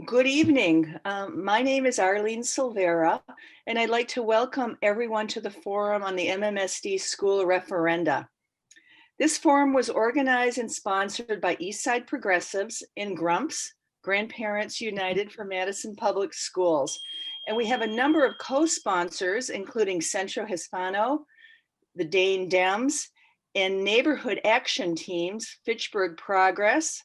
Good evening. My name is Arlene Silvera, and I'd like to welcome everyone to the forum on the MMSD School Referenda. This forum was organized and sponsored by Eastside Progressives in GRUMPS, Grandparents United for Madison Public Schools. And we have a number of co-sponsors, including Centro Hispano, the Dane Dems, and neighborhood action teams, Fitchburg Progress,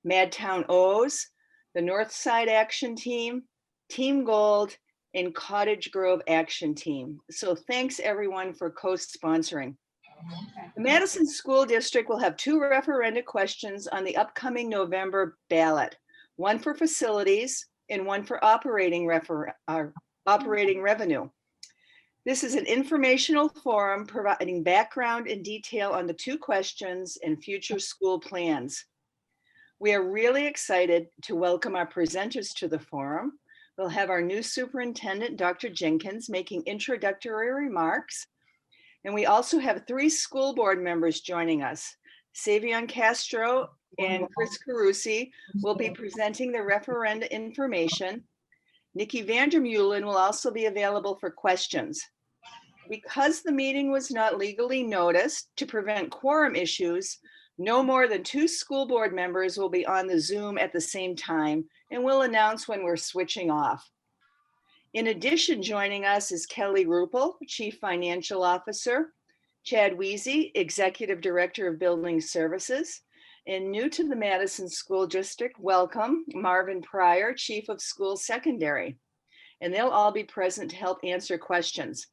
Madtown O's, the Northside Action Team, Team Gold, and Cottage Grove Action Team. So thanks everyone for co-sponsoring. The Madison School District will have 2 referenda questions on the upcoming November ballot, one for facilities and one for operating revenue. This is an informational forum providing background and detail on the 2 questions and future school plans. We are really excited to welcome our presenters to the forum. We'll have our new superintendent, Dr. Jenkins, making introductory remarks. And we also have 3 school board members joining us. Savion Castro and Cris Carusi will be presenting the referenda information. Nicki Vander Muelen will also be available for questions. Because the meeting was not legally noticed, to prevent quorum issues, no more than 2 school board members will be on the Zoom at the same time, and we'll announce when we're switching off. In addition, joining us is Kelly Ruppel, Chief Financial Officer, Chad Weezy, Executive Director of Building Services, and new to the Madison School District, welcome, Marvin Pryor, Chief of School Secondary. And they'll all be present to help answer questions.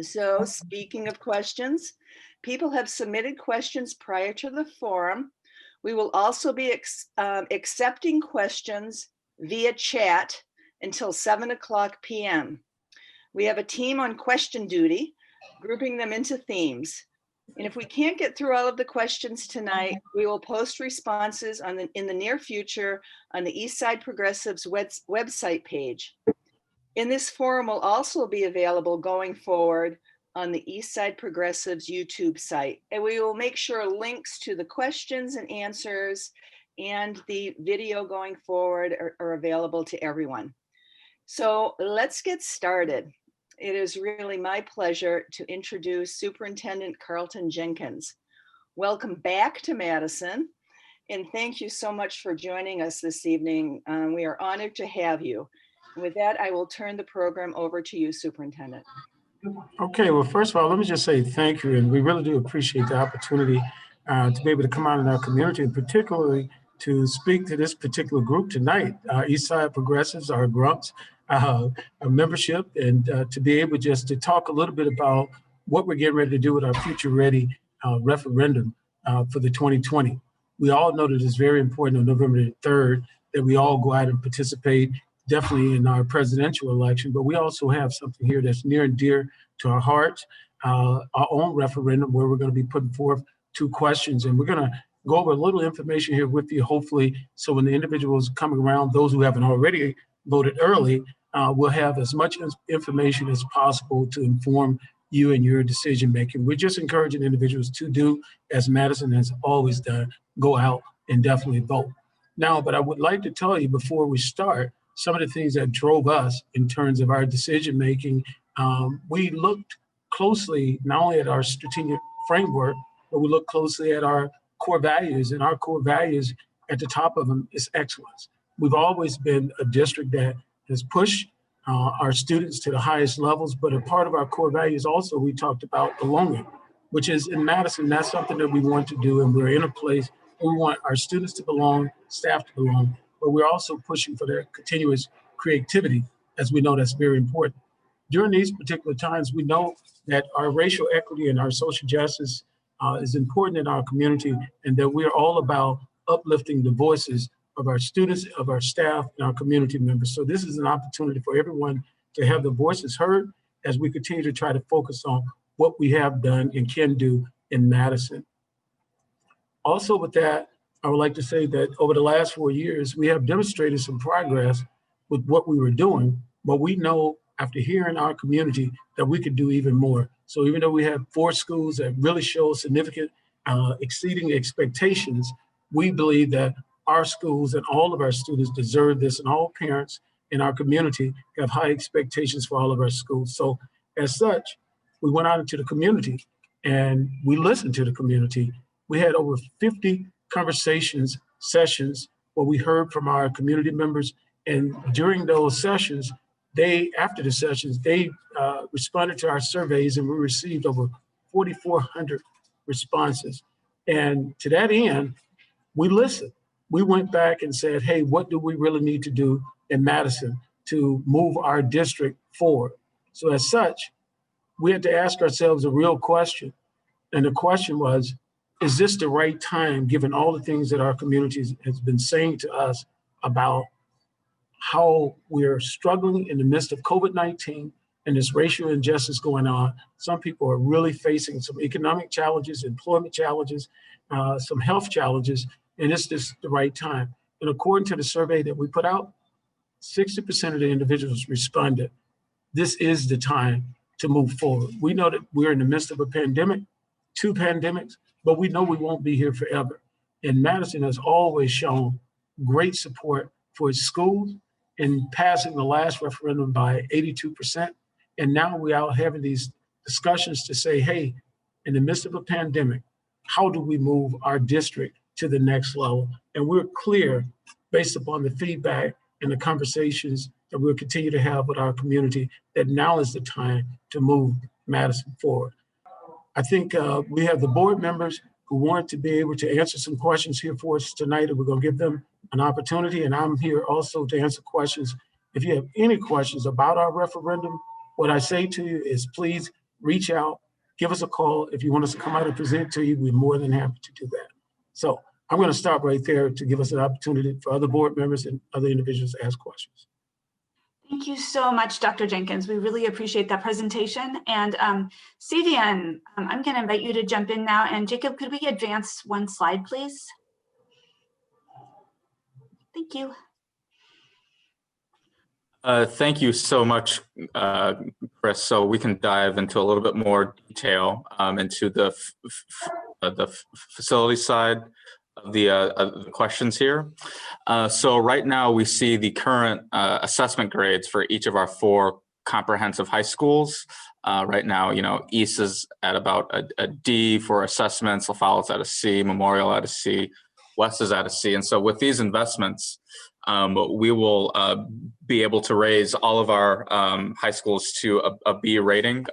So speaking of questions, people have submitted questions prior to the forum. We will also be accepting questions via chat until 7:00 p.m. We have a team on question duty, grouping them into themes. And if we can't get through all of the questions tonight, we will post responses in the near future on the Eastside Progressives website page. In this forum will also be available going forward on the Eastside Progressives YouTube site. And we will make sure links to the questions and answers and the video going forward are available to everyone. So let's get started. It is really my pleasure to introduce Superintendent Carlton Jenkins. Welcome back to Madison, and thank you so much for joining us this evening. We are honored to have you. With that, I will turn the program over to you, Superintendent. Okay, well, first of all, let me just say thank you. And we really do appreciate the opportunity to be able to come out in our community, and particularly to speak to this particular group tonight, Eastside Progressives, our GRUMPS, our membership, and to be able just to talk a little bit about what we're getting ready to do with our Future Ready referendum for the 2020. We all know that it's very important on November 3rd that we all go out and participate, definitely in our presidential election, but we also have something here that's near and dear to our hearts, our own referendum, where we're going to be putting forth 2 questions. And we're going to go over a little information here with you, hopefully, so when the individuals coming around, those who haven't already voted early, will have as much information as possible to inform you and your decision making. We're just encouraging individuals to do as Madison has always done, go out and definitely vote. Now, but I would like to tell you before we start, some of the things that drove us in terms of our decision making. We looked closely not only at our strategic framework, but we looked closely at our core values, and our core values at the top of them is excellence. We've always been a district that has pushed our students to the highest levels, but a part of our core values also, we talked about belonging, which is in Madison, that's something that we want to do, and we're in a place where we want our students to belong, staff to belong, but we're also pushing for their continuous creativity, as we know that's very important. During these particular times, we know that our racial equity and our social justice is important in our community, and that we're all about uplifting the voices of our students, of our staff, and our community members. So this is an opportunity for everyone to have their voices heard as we continue to try to focus on what we have done and can do in Madison. Also with that, I would like to say that over the last 4 years, we have demonstrated some progress with what we were doing, but we know after hearing our community that we could do even more. So even though we have 4 schools that really show significant exceeding expectations, we believe that our schools and all of our students deserve this, and all parents in our community have high expectations for all of our schools. So as such, we went out into the community and we listened to the community. We had over 50 conversations, sessions, where we heard from our community members. And during those sessions, after the sessions, they responded to our surveys, and we received over 4,400 responses. And to that end, we listened. We went back and said, hey, what do we really need to do in Madison to move our district forward? So as such, we had to ask ourselves a real question. And the question was, is this the right time, given all the things that our community has been saying to us about how we're struggling in the midst of COVID-19 and this racial injustice going on? Some people are really facing some economic challenges, employment challenges, some health challenges, and it's just the right time. And according to the survey that we put out, 60% of the individuals responded, this is the time to move forward. We know that we're in the midst of a pandemic, 2 pandemics, but we know we won't be here forever. And Madison has always shown great support for its schools in passing the last referendum by 82%. And now we're out having these discussions to say, hey, in the midst of a pandemic, how do we move our district to the next level? And we're clear, based upon the feedback and the conversations that we'll continue to have with our community, that now is the time to move Madison forward. I think we have the board members who want to be able to answer some questions here for us tonight, and we're going to give them an opportunity. And I'm here also to answer questions. If you have any questions about our referendum, what I say to you is please reach out, give us a call. If you want us to come out and present to you, we're more than happy to do that. So I'm going to stop right there to give us an opportunity for other board members and other individuals to ask questions. Thank you so much, Dr. Jenkins. We really appreciate that presentation. And Savion, I'm going to invite you to jump in now. And Jacob, could we advance one slide, please? Thank you. Thank you so much, Chris. So we can dive into a little bit more detail into the facility side of the questions here. So right now we see the current assessment grades for each of our 4 comprehensive high schools. Right now, East is at about a D for assessments, La Follett's at a C, Memorial at a C, West is at a C. And so with these investments, we will be able to raise all of our high schools to a B rating.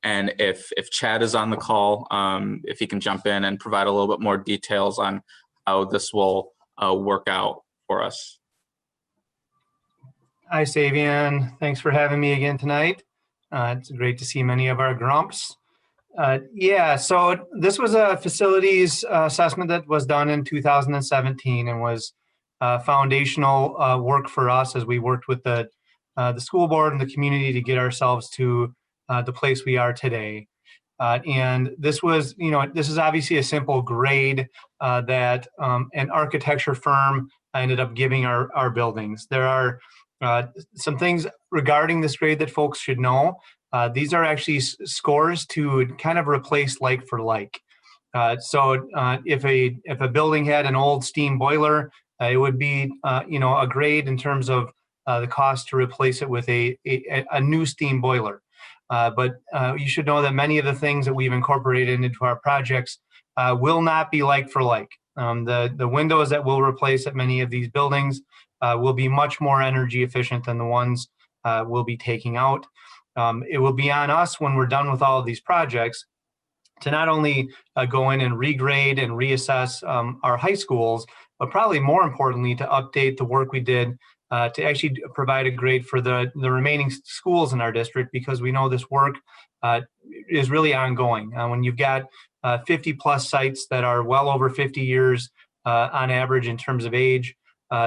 And if Chad is on the call, if he can jump in and provide a little bit more details on how this will work out for us. Hi, Savion. Thanks for having me again tonight. It's great to see many of our GRUMPS. Yeah, so this was a facilities assessment that was done in 2017 and was foundational work for us as we worked with the school board and the community to get ourselves to the place we are today. And this was, this is obviously a simple grade that an architecture firm ended up giving our buildings. There are some things regarding this grade that folks should know. These are actually scores to kind of replace like for like. So if a building had an old steam boiler, it would be a grade in terms of the cost to replace it with a new steam boiler. But you should know that many of the things that we've incorporated into our projects will not be like for like. The windows that we'll replace at many of these buildings will be much more energy efficient than the ones we'll be taking out. It will be on us when we're done with all of these projects to not only go in and regrade and reassess our high schools, but probably more importantly to update the work we did to actually provide a grade for the remaining schools in our district, because we know this work is really ongoing. When you've got 50 plus sites that are well over 50 years on average in terms of age,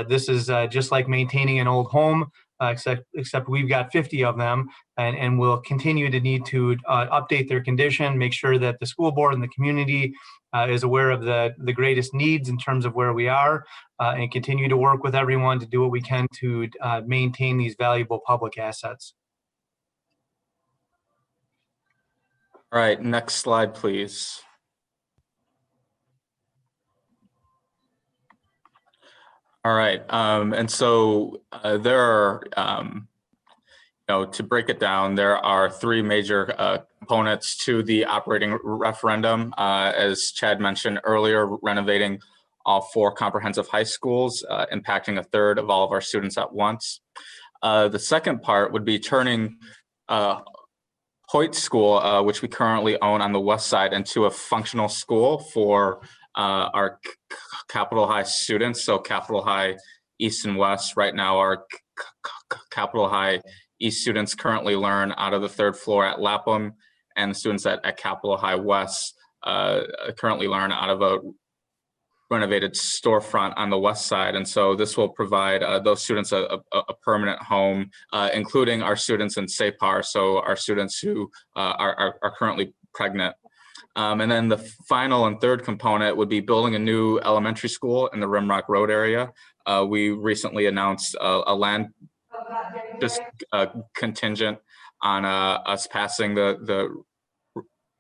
this is just like maintaining an old home, except we've got 50 of them, and we'll continue to need to update their condition, make sure that the school board and the community is aware of the greatest needs in terms of where we are, and continue to work with everyone to do what we can to maintain these valuable public assets. All right, next slide, please. All right. And so there are, to break it down, there are three major components to the operating referendum. As Chad mentioned earlier, renovating all 4 comprehensive high schools, impacting a third of all of our students at once. The second part would be turning Hoyt School, which we currently own on the west side, into a functional school for our Capitol High students. So Capitol High East and West. Right now, our Capitol High East students currently learn out of the 3rd floor at Lapham, and the students at Capitol High West currently learn out of a renovated storefront on the west side. And so this will provide those students a permanent home, including our students in SAPAR, so our students who are currently pregnant. And then the final and third component would be building a new elementary school in the Rimrock Road area. We recently announced a land just contingent on us passing the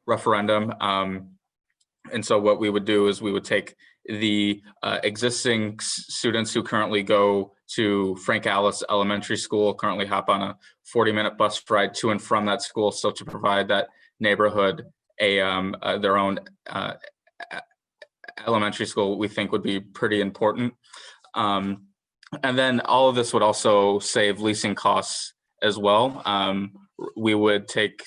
referendum. And so what we would do is we would take the existing students who currently go to Frank Alice Elementary School, currently hop on a 40-minute bus ride to and from that school. So to provide that neighborhood their own elementary school, we think would be pretty important. And then all of this would also save leasing costs as well. We would take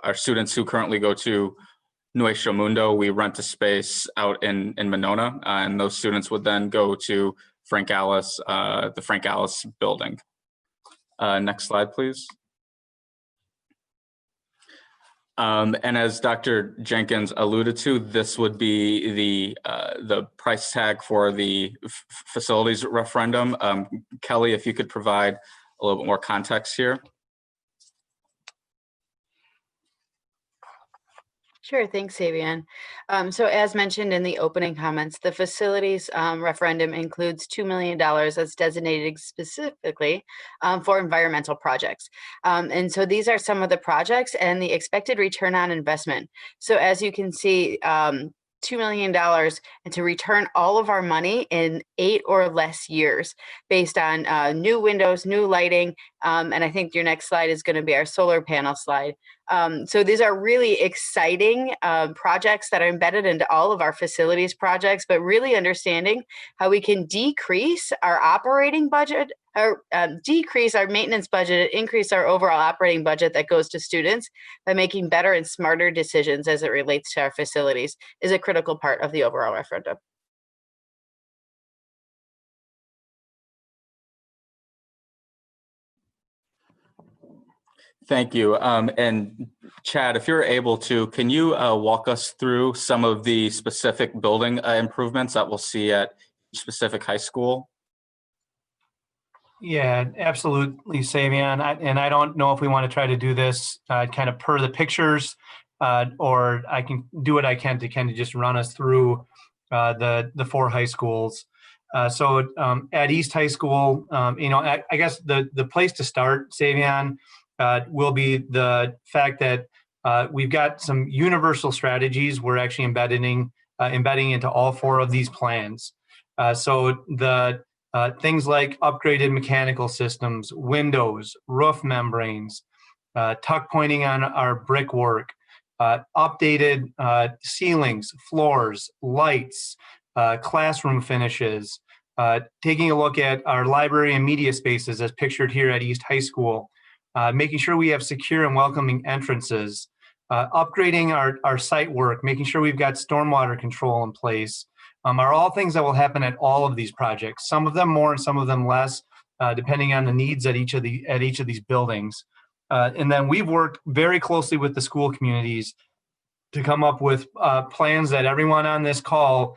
our students who currently go to Nuevo Mundo, we rent a space out in Monona, and those students would then go to Frank Alice, the Frank Alice building. Next slide, please. And as Dr. Jenkins alluded to, this would be the price tag for the facilities referendum. Kelly, if you could provide a little bit more context here. Sure, thanks, Savion. So as mentioned in the opening comments, the facilities referendum includes $2 million that's designated specifically for environmental projects. And so these are some of the projects and the expected return on investment. So as you can see, $2 million and to return all of our money in 8 or less years based on new windows, new lighting. And I think your next slide is going to be our solar panel slide. So these are really exciting projects that are embedded into all of our facilities projects, but really understanding how we can decrease our operating budget or decrease our maintenance budget, increase our overall operating budget that goes to students by making better and smarter decisions as it relates to our facilities is a critical part of the overall referendum. Thank you. And Chad, if you're able to, can you walk us through some of the specific building improvements that we'll see at each specific high school? Yeah, absolutely, Savion. And I don't know if we want to try to do this kind of per the pictures, or I can do what I can to kind of just run us through the 4 high schools. So at East High School, I guess the place to start, Savion, will be the fact that we've got some universal strategies we're actually embedding into all 4 of these plans. So the things like upgraded mechanical systems, windows, roof membranes, tuck pointing on our brickwork, updated ceilings, floors, lights, classroom finishes, taking a look at our library and media spaces as pictured here at East High School, making sure we have secure and welcoming entrances, upgrading our site work, making sure we've got stormwater control in place, are all things that will happen at all of these projects. Some of them more and some of them less, depending on the needs at each of these buildings. And then we've worked very closely with the school communities to come up with plans that everyone on this call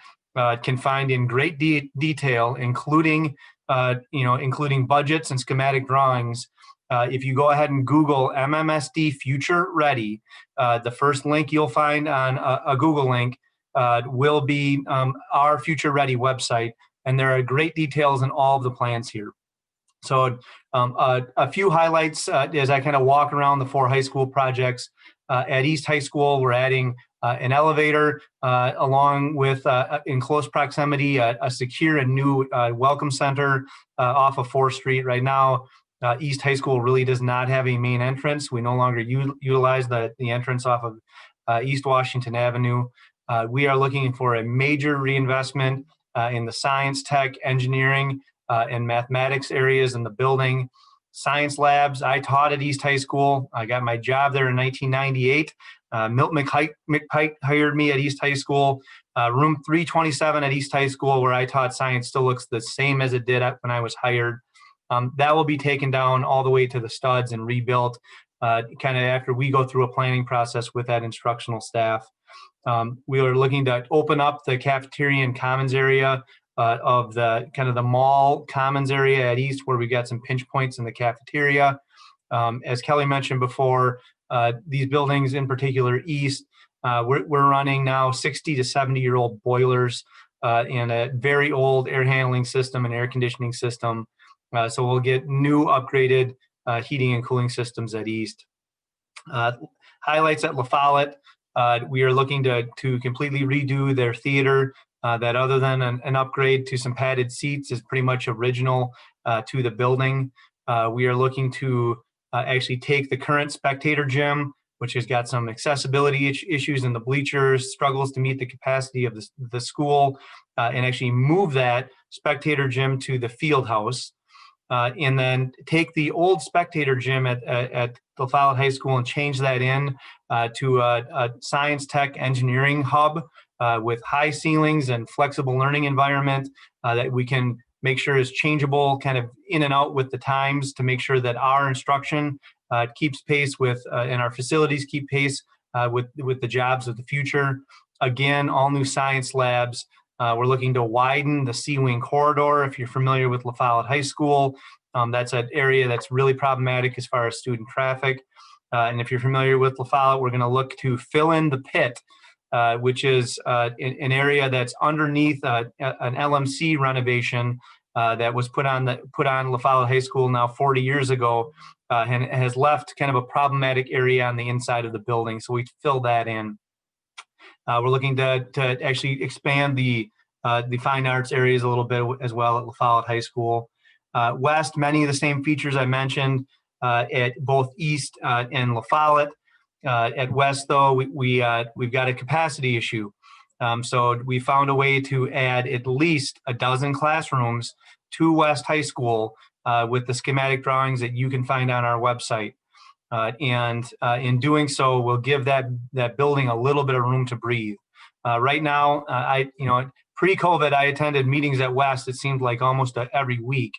can find in great detail, including budgets and schematic drawings. If you go ahead and Google MMSD Future Ready, the first link you'll find on a Google link will be our Future Ready website, and there are great details in all of the plans here. So a few highlights as I kind of walk around the 4 high school projects. At East High School, we're adding an elevator along with, in close proximity, a secure and new welcome center off of 4th Street. Right now, East High School really does not have a main entrance. We no longer utilize the entrance off of East Washington Avenue. We are looking for a major reinvestment in the science, tech, engineering, and mathematics areas in the building. Science labs, I taught at East High School. I got my job there in 1998. Milt McPike hired me at East High School. Room 327 at East High School, where I taught science, still looks the same as it did when I was hired. That will be taken down all the way to the studs and rebuilt kind of after we go through a planning process with that instructional staff. We are looking to open up the cafeteria and commons area of the kind of the mall commons area at East, where we got some pinch points in the cafeteria. As Kelly mentioned before, these buildings, in particular East, we're running now 60 to 70-year-old boilers and a very old air handling system and air conditioning system. So we'll get new upgraded heating and cooling systems at East. Highlights at La Follette, we are looking to completely redo their theater that, other than an upgrade to some padded seats, is pretty much original to the building. We are looking to actually take the current spectator gym, which has got some accessibility issues in the bleachers, struggles to meet the capacity of the school, and actually move that spectator gym to the field house. And then take the old spectator gym at La Follette High School and change that in to a science, tech, engineering hub with high ceilings and flexible learning environment that we can make sure is changeable kind of in and out with the times, to make sure that our instruction keeps pace with and our facilities keep pace with the jobs of the future. Again, all new science labs. We're looking to widen the C-wing corridor. If you're familiar with La Follette High School, that's an area that's really problematic as far as student traffic. And if you're familiar with La Follette, we're going to look to fill in the pit, which is an area that's underneath an LMC renovation that was put on La Follette High School now 40 years ago, and has left kind of a problematic area on the inside of the building. So we fill that in. We're looking to actually expand the fine arts areas a little bit as well at La Follette High School. West, many of the same features I mentioned at both East and La Follette. At West, though, we've got a capacity issue. So we found a way to add at least a dozen classrooms to West High School with the schematic drawings that you can find on our website. And in doing so, we'll give that building a little bit of room to breathe. Right now, pre-COVID, I attended meetings at West. It seemed like almost every week.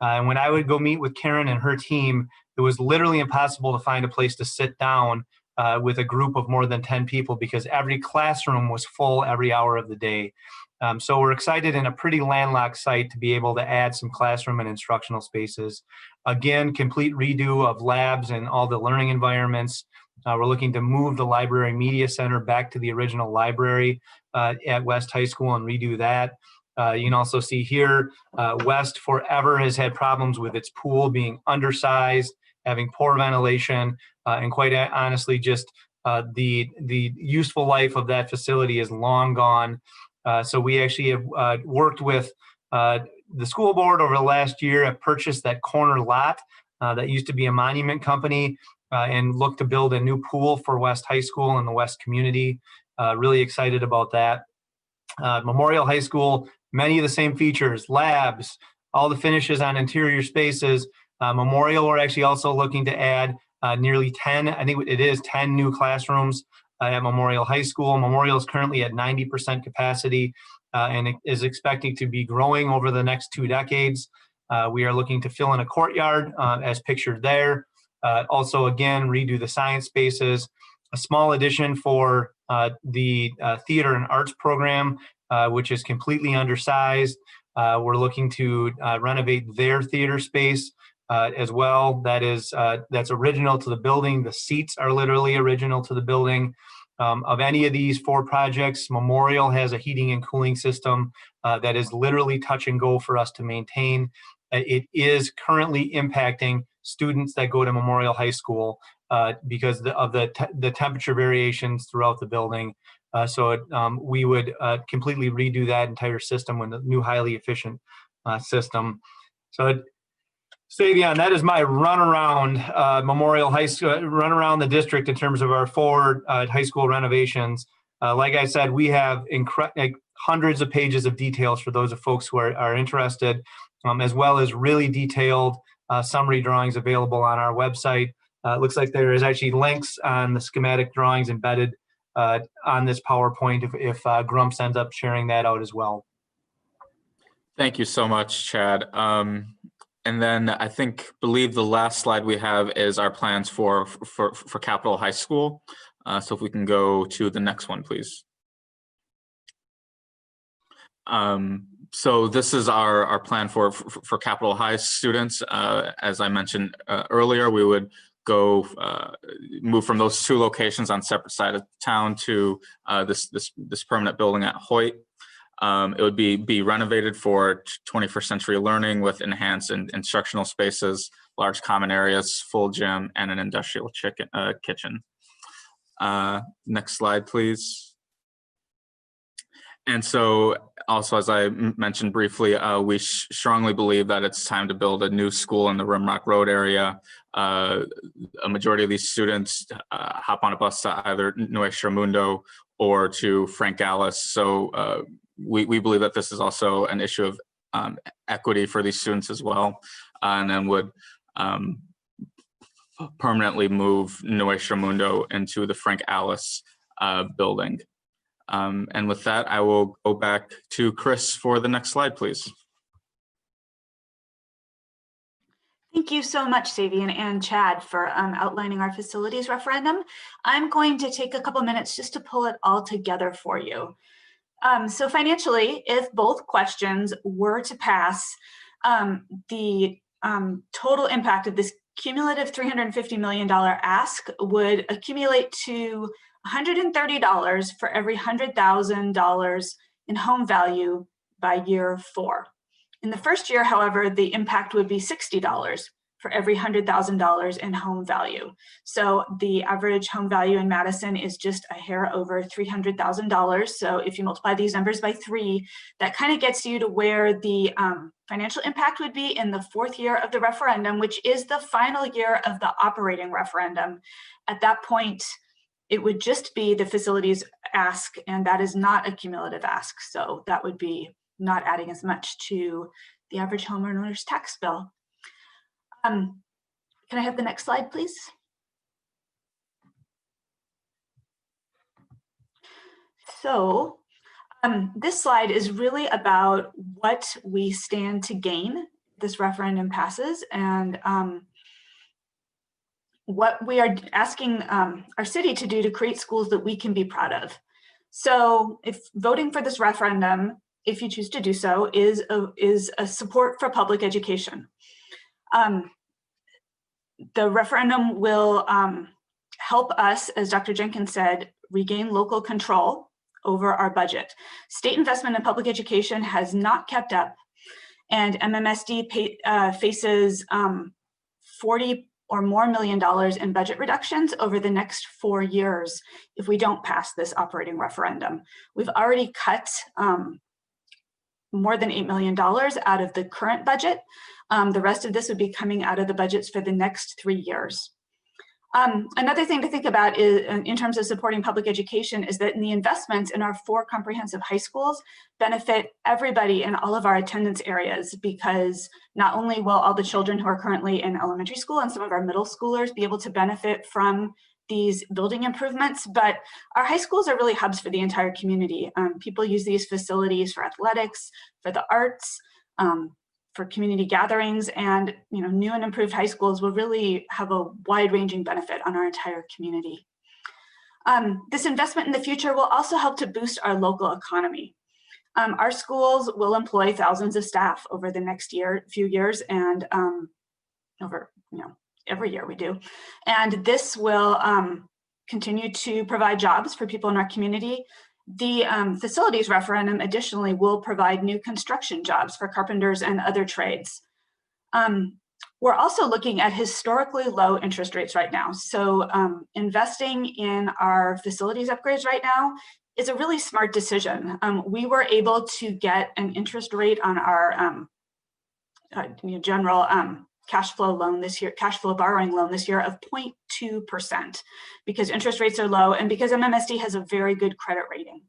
And when I would go meet with Karen and her team, it was literally impossible to find a place to sit down with a group of more than 10 people, because every classroom was full every hour of the day. So we're excited in a pretty landlocked site to be able to add some classroom and instructional spaces. Again, complete redo of labs and all the learning environments. We're looking to move the library media center back to the original library at West High School and redo that. You can also see here, West forever has had problems with its pool being undersized, having poor ventilation, and quite honestly, just the useful life of that facility is long gone. So we actually have worked with the school board over the last year, have purchased that corner lot that used to be a monument company and looked to build a new pool for West High School and the West community. Really excited about that. Memorial High School, many of the same features, labs, all the finishes on interior spaces. Memorial, we're actually also looking to add nearly 10, I think it is 10 new classrooms at Memorial High School. Memorial is currently at 90% capacity and it is expecting to be growing over the next 2 decades. We are looking to fill in a courtyard as pictured there. Also, again, redo the science spaces. A small addition for the theater and arts program, which is completely undersized. We're looking to renovate their theater space as well. That's original to the building. The seats are literally original to the building. Of any of these 4 projects, Memorial has a heating and cooling system that is literally touch and go for us to maintain. It is currently impacting students that go to Memorial High School. because of the temperature variations throughout the building. We would completely redo that entire system with a new highly efficient system. So Savion, that is my run around Memorial High School, run around the district in terms of our 4 high school renovations. Like I said, we have hundreds of pages of details for those of folks who are interested, as well as really detailed summary drawings available on our website. It looks like there is actually links on the schematic drawings embedded on this PowerPoint if GRUMPS ends up sharing that out as well. Thank you so much, Chad. And then I believe the last slide we have is our plans for Capitol High School. So if we can go to the next one, please. So this is our plan for Capitol High students. As I mentioned earlier, we would move from those 2 locations on separate sides of town to this permanent building at Hoyt. It would be renovated for 21st century learning with enhanced instructional spaces, large common areas, full gym, and an industrial kitchen. Next slide, please. And so also, as I mentioned briefly, we strongly believe that it's time to build a new school in the Rimrock Road area. A majority of these students hop on a bus to either Nuestra Mundo or to Frank Alice. So we believe that this is also an issue of equity for these students as well, and then would permanently move Nuestra Mundo into the Frank Alice building. And with that, I will go back to Cris for the next slide, please. Thank you so much, Savion and Chad, for outlining our facilities referendum. I'm going to take a couple minutes just to pull it all together for you. So financially, if both questions were to pass, the total impact of this cumulative $350 million ask would accumulate to $130 for every $100,000 in home value by year 4. In the first year, however, the impact would be $60 for every $100,000 in home value. So the average home value in Madison is just a hair over $300,000. So if you multiply these numbers by 3, that kind of gets you to where the financial impact would be in the 4th year of the referendum, which is the final year of the operating referendum. At that point, it would just be the facilities ask, and that is not a cumulative ask. So that would be not adding as much to the average homeowner's tax bill. Can I have the next slide, please? So this slide is really about what we stand to gain if this referendum passes, and what we are asking our city to do to create schools that we can be proud of. So if voting for this referendum, if you choose to do so, is a support for public education. The referendum will help us, as Dr. Jenkins said, regain local control over our budget. State investment in public education has not kept up, and MMSD faces $40 or more million in budget reductions over the next 4 years if we don't pass this operating referendum. We've already cut more than $8 million out of the current budget. The rest of this would be coming out of the budgets for the next 3 years. Another thing to think about is, in terms of supporting public education, is that the investments in our 4 comprehensive high schools benefit everybody in all of our attendance areas, because not only will all the children who are currently in elementary school and some of our middle schoolers be able to benefit from these building improvements, but our high schools are really hubs for the entire community. People use these facilities for athletics, for the arts, for community gatherings, and new and improved high schools will really have a wide-ranging benefit on our entire community. This investment in the future will also help to boost our local economy. Our schools will employ thousands of staff over the next few years, and every year we do. And this will continue to provide jobs for people in our community. The facilities referendum additionally will provide new construction jobs for carpenters and other trades. We're also looking at historically low interest rates right now. So investing in our facilities upgrades right now is a really smart decision. We were able to get an interest rate on our general cash flow loan this year, cash flow borrowing loan this year of 0.2% because interest rates are low and because MMSD has a very good credit rating.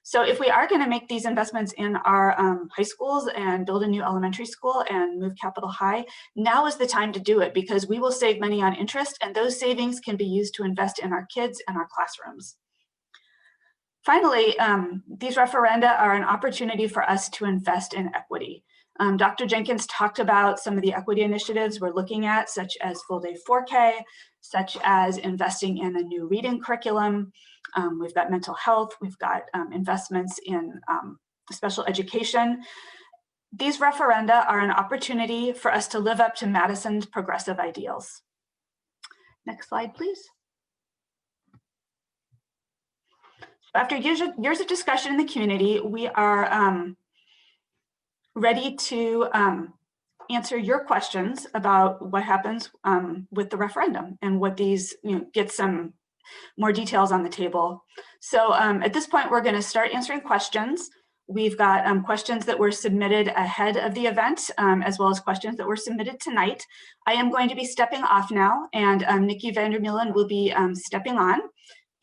So if we are going to make these investments in our high schools and build a new elementary school and move Capital High, now is the time to do it because we will save money on interest and those savings can be used to invest in our kids and our classrooms. Finally, these referenda are an opportunity for us to invest in equity. Dr. Jenkins talked about some of the equity initiatives we're looking at, such as full day 4K, such as investing in a new reading curriculum. We've got mental health, we've got investments in special education. These referenda are an opportunity for us to live up to Madison's progressive ideals. Next slide, please. After years of discussion in the community, we are ready to answer your questions about what happens with the referendum and what these, get some more details on the table. So at this point, we're going to start answering questions. We've got questions that were submitted ahead of the event, as well as questions that were submitted tonight. I am going to be stepping off now, and Nicki Vander Muelen will be stepping on.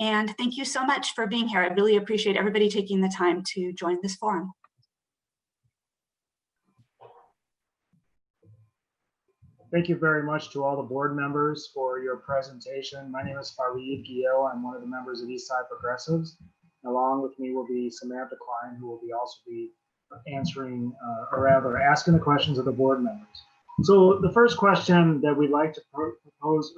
And thank you so much for being here. I really appreciate everybody taking the time to join this forum. Thank you very much to all the board members for your presentation. My name is Fareed Giel. I'm one of the members of Eastside Progressives. Along with me will be Samantha Klein, who will also be answering, or rather asking the questions of the board members. So the first question that we'd like to pose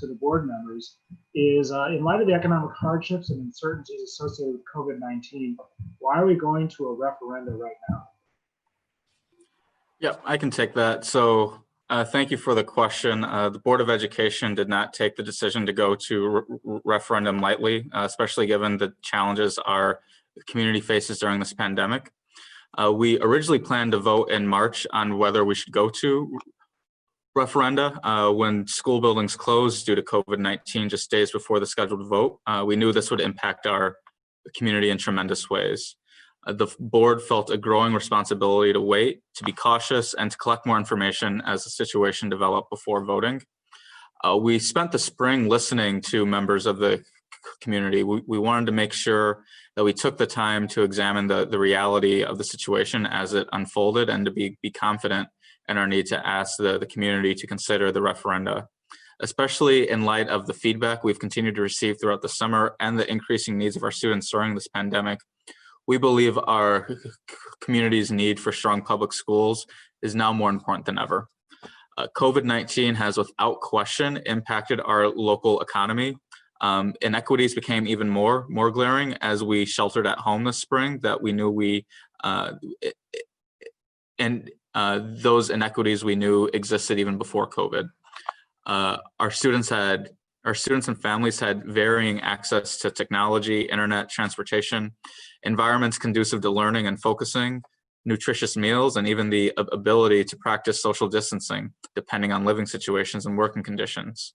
to the board members is, in light of the economic hardships and uncertainties associated with COVID-19, why are we going to a referendum right now? Yeah, I can take that. So thank you for the question. The Board of Education did not take the decision to go to referendum lightly, especially given the challenges our community faces during this pandemic. We originally planned to vote in March on whether we should go to referenda when school buildings closed due to COVID-19 just days before the scheduled vote. We knew this would impact our community in tremendous ways. The board felt a growing responsibility to wait, to be cautious, and to collect more information as the situation developed before voting. We spent the spring listening to members of the community. We wanted to make sure that we took the time to examine the reality of the situation as it unfolded and to be confident in our need to ask the community to consider the referenda, especially in light of the feedback we've continued to receive throughout the summer and the increasing needs of our students during this pandemic. We believe our community's need for strong public schools is now more important than ever. COVID-19 has without question impacted our local economy. Inequities became even more glaring as we sheltered at home this spring that we knew those inequities we knew existed even before COVID. Our students and families had varying access to technology, internet, transportation, environments conducive to learning and focusing, nutritious meals, and even the ability to practice social distancing, depending on living situations and working conditions.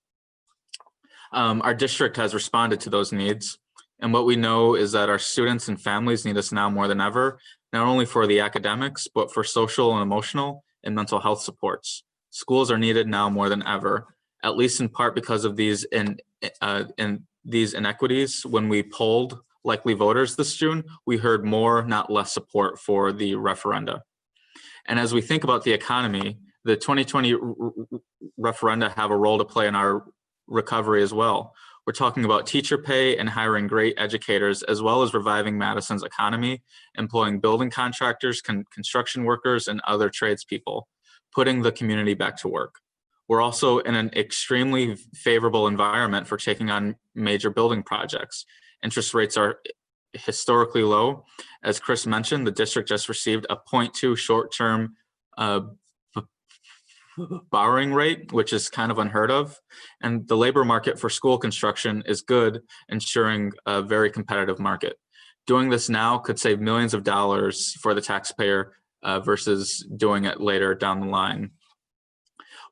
Our district has responded to those needs. And what we know is that our students and families need us now more than ever, not only for the academics, but for social and emotional and mental health supports. Schools are needed now more than ever, at least in part because of these inequities. When we polled likely voters this June, we heard more, not less support for the referenda. And as we think about the economy, the 2020 referenda have a role to play in our recovery as well. We're talking about teacher pay and hiring great educators, as well as reviving Madison's economy, employing building contractors, construction workers, and other tradespeople, putting the community back to work. We're also in an extremely favorable environment for taking on major building projects. Interest rates are historically low. As Cris mentioned, the district just received a 0.2 short-term borrowing rate, which is kind of unheard of. And the labor market for school construction is good, ensuring a very competitive market. Doing this now could save millions of dollars for the taxpayer versus doing it later down the line.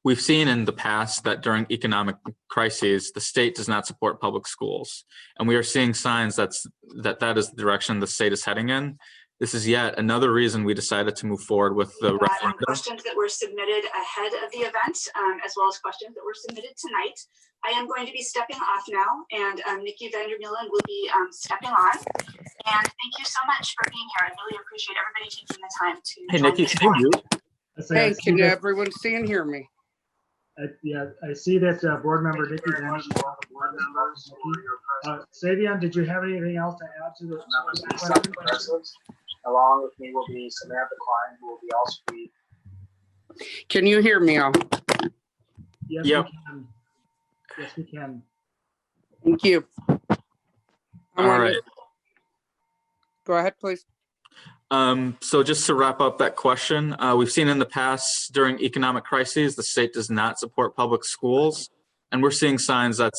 We've seen in the past that during economic crises, the state does not support public schools. And we are seeing signs that is the direction the state is heading in. This is yet another reason we decided to move forward with the referendum. Questions that were submitted ahead of the event, as well as questions that were submitted tonight. I am going to be stepping off now, and Nicki Vander Muelen will be stepping on. And thank you so much for being here. I really appreciate everybody taking the time to. Hey, Nicki, can you mute? Hey, can everyone see and hear me? Yeah, I see that board member Nicki Vander Muelen, board members. Savion, did you have anything else to add to the question? Along with me will be Samantha Klein, who will be also be. Can you hear me all? Yes, Yep. we can. Yes, we can. Thank you. All right. Go ahead, please. So just to wrap up that question, we've seen in the past during economic crises, the state does not support public schools. And we're seeing signs that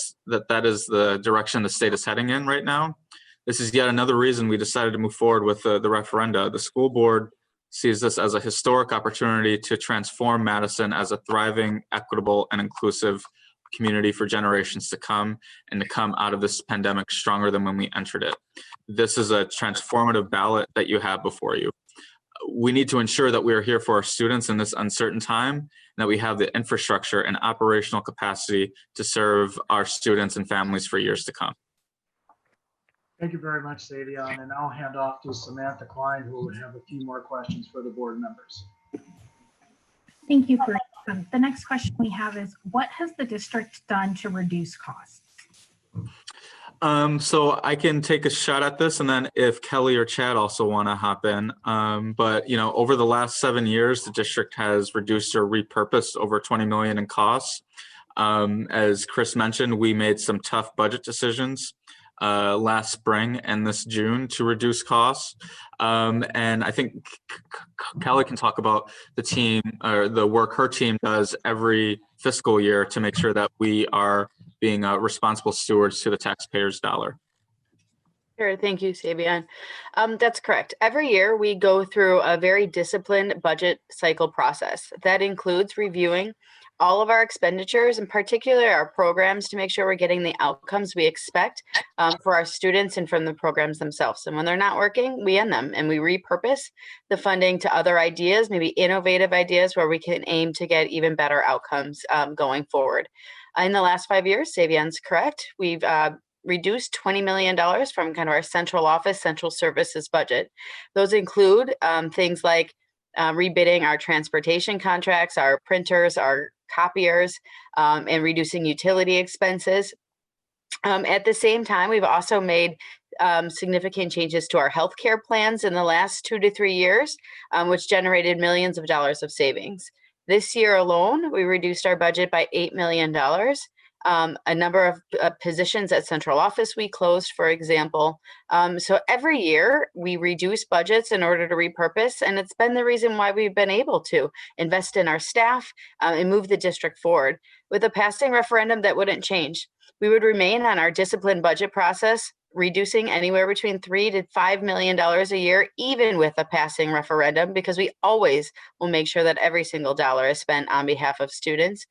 is the direction the state is heading in right now. This is yet another reason we decided to move forward with the referenda. The school board sees this as a historic opportunity to transform Madison as a thriving, equitable, and inclusive community for generations to come, and to come out of this pandemic stronger than when we entered it. This is a transformative ballot that you have before you. We need to ensure that we are here for our students in this uncertain time, and that we have the infrastructure and operational capacity to serve our students and families for years to come. Thank you very much, Savion, and I'll hand off to Samantha Klein, who will have a few more questions for the board members. Thank you, Bruce. The next question we have is, what has the district done to reduce costs? So I can take a shot at this, and then if Kelly or Chad also want to hop in. But over the last 7 years, the district has reduced or repurposed over 20 million in costs. As Cris mentioned, we made some tough budget decisions last spring and this June to reduce costs. And I think Kelly can talk about the team or the work her team does every fiscal year to make sure that we are being responsible stewards to the taxpayers' dollar. Sure, thank you, Savion. That's correct. Every year we go through a very disciplined budget cycle process. That includes reviewing all of our expenditures, in particular our programs, to make sure we're getting the outcomes we expect for our students and from the programs themselves. And when they're not working, we end them and we repurpose the funding to other ideas, maybe innovative ideas where we can aim to get even better outcomes going forward. In the last 5 years, Savion's correct. We've reduced $20 million from kind of our central office, central services budget. Those include things like rebidding our transportation contracts, our printers, our copiers, and reducing utility expenses. At the same time, we've also made significant changes to our healthcare plans in the last 2 to 3 years, which generated millions of dollars of savings. This year alone, we reduced our budget by $8 million. A number of positions at central office we closed, for example. So every year we reduce budgets in order to repurpose, and it's been the reason why we've been able to invest in our staff and move the district forward. With a passing referendum, that wouldn't change. We would remain on our disciplined budget process, reducing anywhere between $3 to $5 million a year, even with a passing referendum, because we always will make sure that every single dollar is spent on behalf of students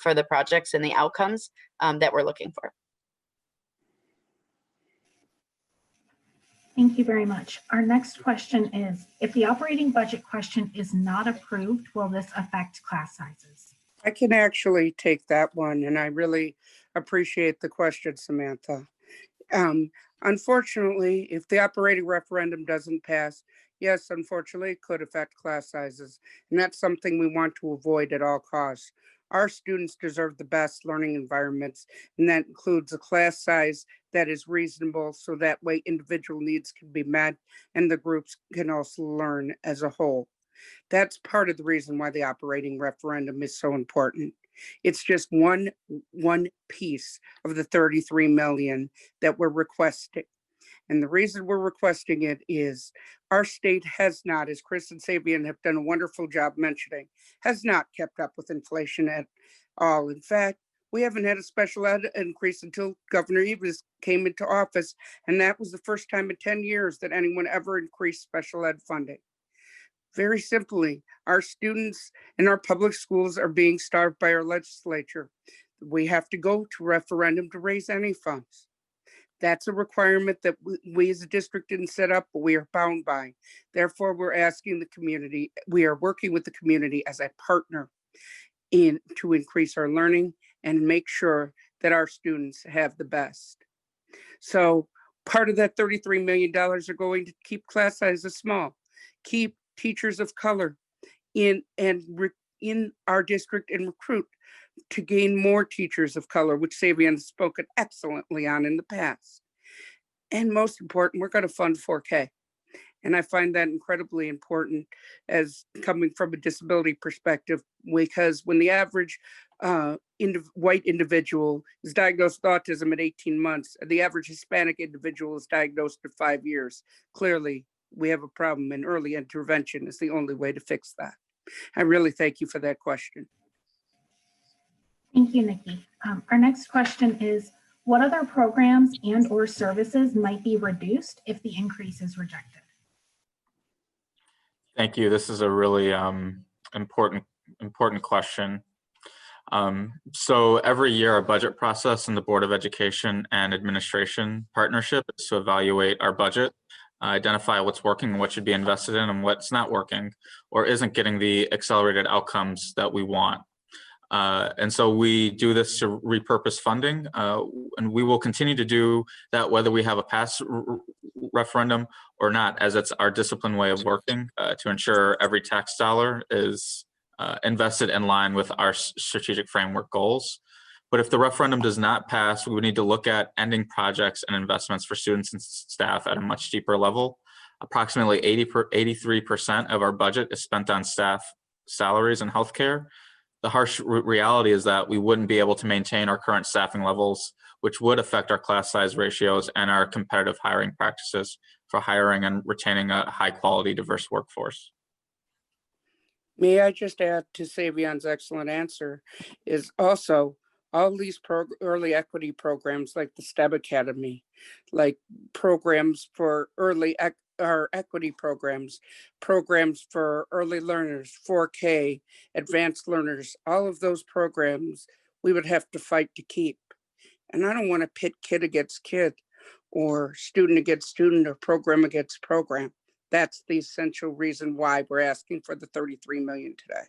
for the projects and the outcomes that we're looking for. Thank you very much. Our next question is, if the operating budget question is not approved, will this affect class sizes? I can actually take that one, and I really appreciate the question, Samantha. Unfortunately, if the operating referendum doesn't pass, yes, unfortunately, it could affect class sizes, and that's something we want to avoid at all costs. Our students deserve the best learning environments, and that includes a class size that is reasonable, so that way individual needs can be met and the groups can also learn as a whole. That's part of the reason why the operating referendum is so important. It's just one piece of the 33 million that we're requesting. And the reason we're requesting it is our state has not, as Cris and Savion have done a wonderful job mentioning, has not kept up with inflation at all. In fact, we haven't had a special ed increase until Governor Evers came into office. And that was the first time in 10 years that anyone ever increased special ed funding. Very simply, our students in our public schools are being starved by our legislature. We have to go to referendum to raise any funds. That's a requirement that we as a district didn't set up, but we are bound by. Therefore, we're asking the community, we are working with the community as a partner to increase our learning and make sure that our students have the best. So part of that $33 million are going to keep class sizes small, keep teachers of color in our district and recruit to gain more teachers of color, which Savion has spoken excellently on in the past. And most important, we're going to fund 4K. And I find that incredibly important as coming from a disability perspective, because when the average white individual is diagnosed with autism at 18 months, the average Hispanic individual is diagnosed at 5 years. Clearly, we have a problem, and early intervention is the only way to fix that. I really thank you for that question. Thank you, Nicki. Our next question is, what other programs and or services might be reduced if the increase is rejected? Thank you. This is a really important question. So every year, our budget process in the Board of Education and Administration partnership is to evaluate our budget, identify what's working and what should be invested in and what's not working or isn't getting the accelerated outcomes that we want. And so we do this to repurpose funding, and we will continue to do that whether we have a pass referendum or not, as it's our disciplined way of working to ensure every tax dollar is invested in line with our strategic framework goals. But if the referendum does not pass, we would need to look at ending projects and investments for students and staff at a much deeper level. Approximately 83% of our budget is spent on staff salaries and healthcare. The harsh reality is that we wouldn't be able to maintain our current staffing levels, which would affect our class size ratios and our competitive hiring practices for hiring and retaining a high quality, diverse workforce. May I just add to Savion's excellent answer is also all these early equity programs like the STEM Academy, like programs for equity programs for early learners, 4K, advanced learners, all of those programs we would have to fight to keep. And I don't want to pit kid against kid or student against student or program against program. That's the essential reason why we're asking for the $33 million today.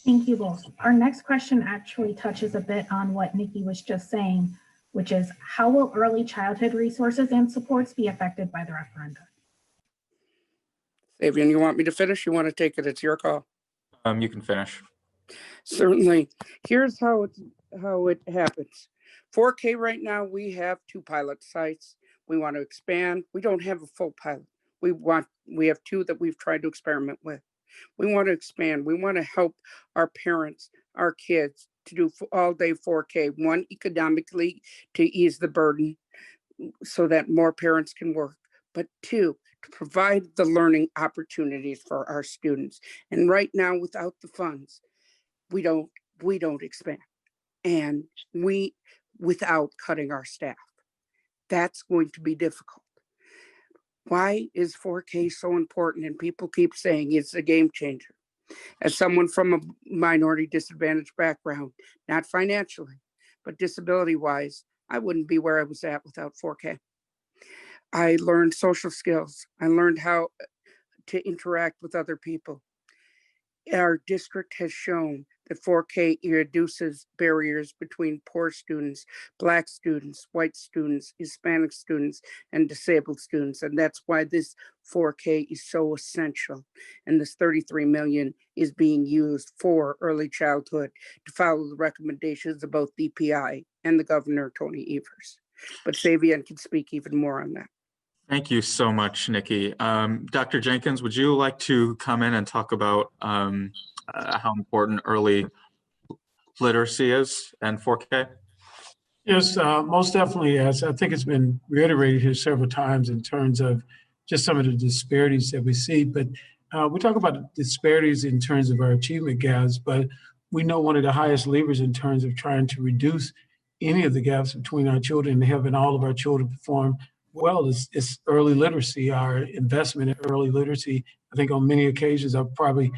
Thank you both. Our next question actually touches a bit on what Nicki was just saying, which is how will early childhood resources and supports be affected by the referendum? Savion, you want me to finish? You want to take it? It's your call. You can finish. Certainly. Here's how it happens. 4K right now, we have 2 pilot sites. We want to expand. We don't have a full pilot. We have 2 that we've tried to experiment with. We want to expand. We want to help our parents, our kids to do all day 4K. 1, economically to ease the burden so that more parents can work. But 2, to provide the learning opportunities for our students. And right now, without the funds, we don't expand. And without cutting our staff. That's going to be difficult. Why is 4K so important? And people keep saying it's a game changer. As someone from a minority disadvantaged background, not financially, but disability-wise, I wouldn't be where I was at without 4K. I learned social skills. I learned how to interact with other people. Our district has shown that 4K reduces barriers between poor students, Black students, white students, Hispanic students, and disabled students. And that's why this 4K is so essential. And this $33 million is being used for early childhood to follow the recommendations of both DPI and the Governor, Tony Evers. But Savion can speak even more on that. Thank you so much, Nicki. Dr. Jenkins, would you like to come in and talk about how important early literacy is and 4K? Yes, most definitely. As I think it's been reiterated here several times in terms of just some of the disparities that we see. But we talk about disparities in terms of our achievement gaps, but we know one of the highest levers in terms of trying to reduce any of the gaps between our children and having all of our children perform well is early literacy, our investment in early literacy. I think on many occasions I've probably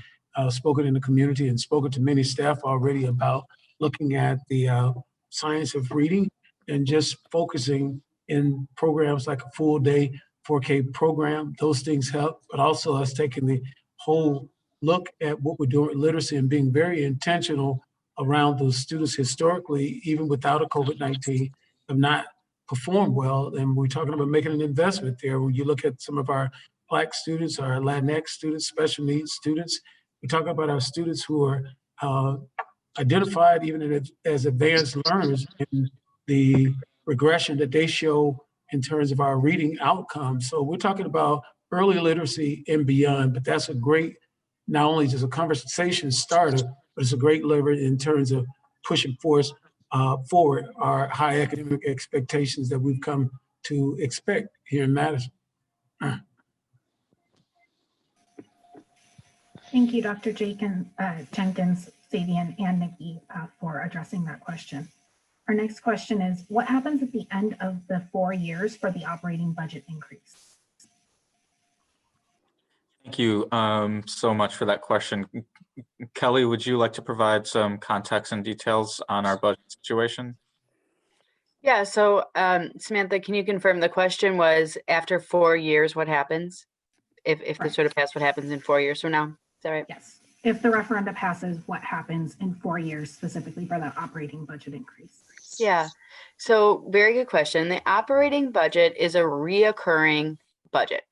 spoken in the community and spoken to many staff already about looking at the science of reading and just focusing in programs like a full day 4K program. Those things help, but also us taking the whole look at what we're doing with literacy and being very intentional around those students historically, even without a COVID-19, have not performed well. And we're talking about making an investment there. When you look at some of our Black students, our Latinx students, special needs students, we talk about our students who are identified even as advanced learners in the regression that they show in terms of our reading outcomes. So we're talking about early literacy and beyond, but that's a great, not only just a conversation starter, but it's a great lever in terms of pushing forward our high academic expectations that we've come to expect here in Madison. Thank you, Dr. Jenkins, Savion, and Nicki for addressing that question. Our next question is, what happens at the end of the 4 years for the operating budget increase? Thank you so much for that question. Kelly, would you like to provide some context and details on our budget situation? Yeah, so Samantha, can you confirm the question was after 4 years, what happens? If this sort of pass, what happens in 4 years from now? Is that right? Yes. If the referendum passes, what happens in 4 years specifically for that operating budget increase? Yeah, so very good question. The operating budget is a reoccurring budget,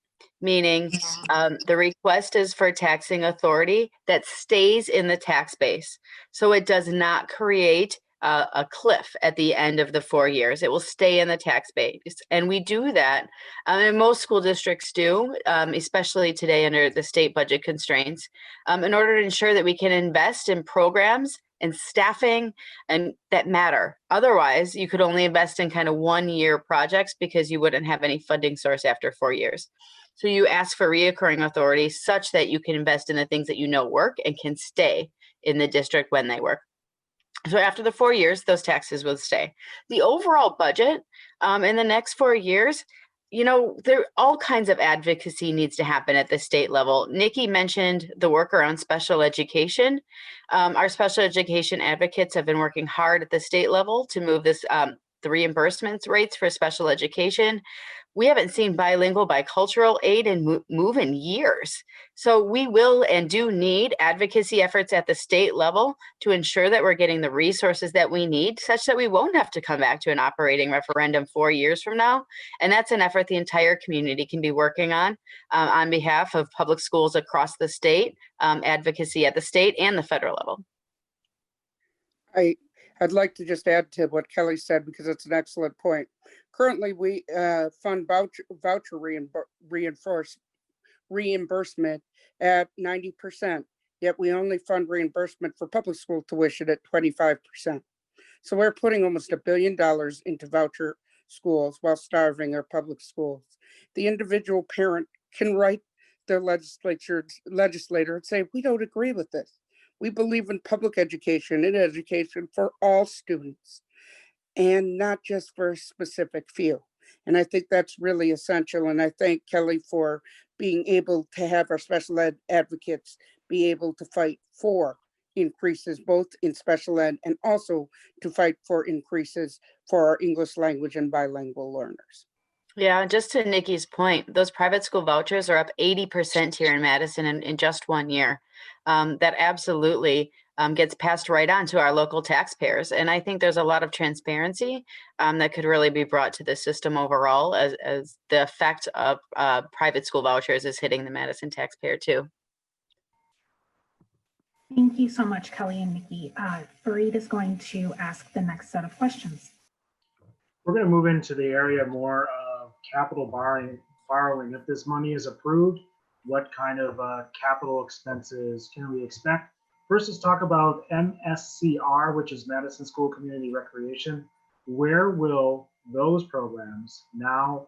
meaning the request is for taxing authority that stays in the tax base. So it does not create a cliff at the end of the 4 years. It will stay in the tax base. And we do that, and most school districts do, especially today under the state budget constraints, in order to ensure that we can invest in programs and staffing and that matter. Otherwise, you could only invest in kind of 1 year projects because you wouldn't have any funding source after 4 years. So you ask for reoccurring authority such that you can invest in the things that you know work and can stay in the district when they work. So after the 4 years, those taxes will stay. The overall budget in the next 4 years, you know, there all kinds of advocacy needs to happen at the state level. Nicki mentioned the work around special education. Our special education advocates have been working hard at the state level to move this, the reimbursement rates for special education. We haven't seen bilingual, bicultural aid and move in years. So we will and do need advocacy efforts at the state level to ensure that we're getting the resources that we need such that we won't have to come back to an operating referendum 4 years from now. And that's an effort the entire community can be working on behalf of public schools across the state, advocacy at the state and the federal level. I'd like to just add to what Kelly said because it's an excellent point. Currently, we fund voucher reimbursement at 90%, yet we only fund reimbursement for public school tuition at 25%. So we're putting almost $1 billion into voucher schools while starving our public schools. The individual parent can write their legislator and say, we don't agree with this. We believe in public education and education for all students and not just for a specific few. And I think that's really essential. And I thank Kelly for being able to have our special ed advocates be able to fight for increases both in special ed and also to fight for increases for our English language and bilingual learners. Yeah, just to Nicki's point, those private school vouchers are up 80% here in Madison in just 1 year. That absolutely gets passed right on to our local taxpayers. And I think there's a lot of transparency that could really be brought to the system overall as the effect of private school vouchers is hitting the Madison taxpayer too. Thank you so much, Kelly and Nicki. Fareed is going to ask the next set of questions. We're going to move into the area more of capital borrowing. If this money is approved, what kind of capital expenses can we expect? First, let's talk about MSCR, which is Madison School Community Recreation. Where will those programs now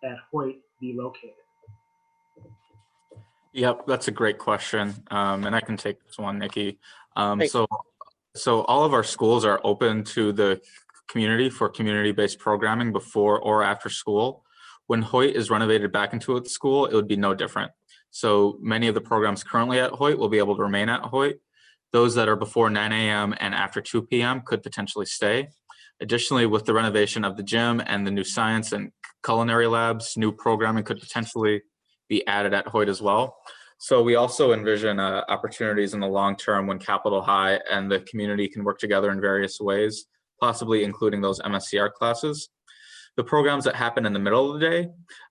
at Hoyt be located? Yep, that's a great question. And I can take this one, Nicki. So all of our schools are open to the community for community-based programming before or after school. When Hoyt is renovated back into its school, it would be no different. So many of the programs currently at Hoyt will be able to remain at Hoyt. Those that are before 9 a.m. and after 2 p.m. could potentially stay. Additionally, with the renovation of the gym and the new science and culinary labs, new programming could potentially be added at Hoyt as well. So we also envision opportunities in the long term when Capitol High and the community can work together in various ways, possibly including those MSCR classes. The programs that happen in the middle of the day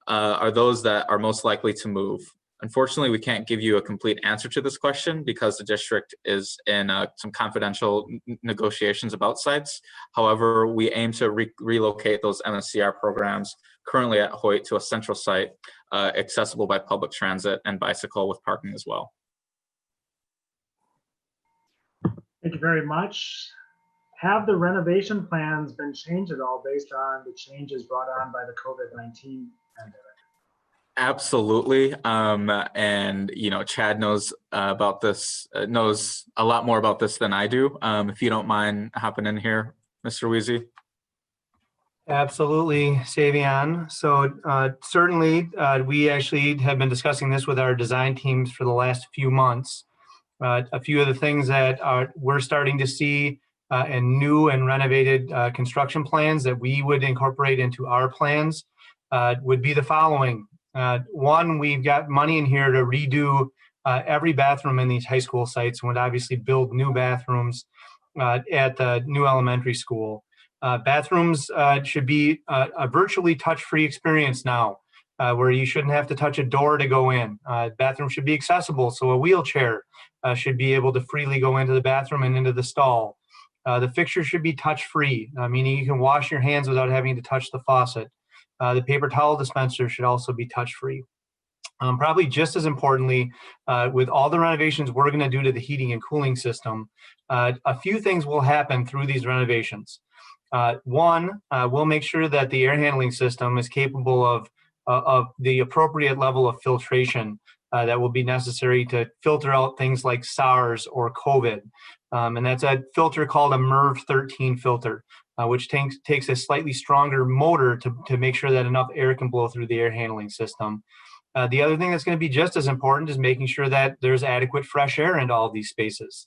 are those that are most likely to move. Unfortunately, we can't give you a complete answer to this question because the district is in some confidential negotiations about sites. However, we aim to relocate those MSCR programs currently at Hoyt to a central site, accessible by public transit and bicycle with parking as well. Thank you very much. Have the renovation plans been changed at all based on the changes brought on by the COVID-19 pandemic? Absolutely. And, you know, Chad knows about this, knows a lot more about this than I do. If you don't mind hopping in here, Mr. Weezy. Absolutely, Savion. So certainly, we actually have been discussing this with our design teams for the last few months. A few of the things that we're starting to see in new and renovated construction plans that we would incorporate into our plans would be the following. One, we've got money in here to redo every bathroom in these high school sites and would obviously build new bathrooms at the new elementary school. Bathrooms should be a virtually touch-free experience now, where you shouldn't have to touch a door to go in. Bathroom should be accessible, so a wheelchair should be able to freely go into the bathroom and into the stall. The fixture should be touch-free, meaning you can wash your hands without having to touch the faucet. The paper towel dispenser should also be touch-free. Probably just as importantly, with all the renovations we're going to do to the heating and cooling system, a few things will happen through these renovations. One, we'll make sure that the air handling system is capable of the appropriate level of filtration that will be necessary to filter out things like SARS or COVID. And that's a filter called a MERV 13 filter, which takes a slightly stronger motor to make sure that enough air can blow through the air handling system. The other thing that's going to be just as important is making sure that there's adequate fresh air into all these spaces.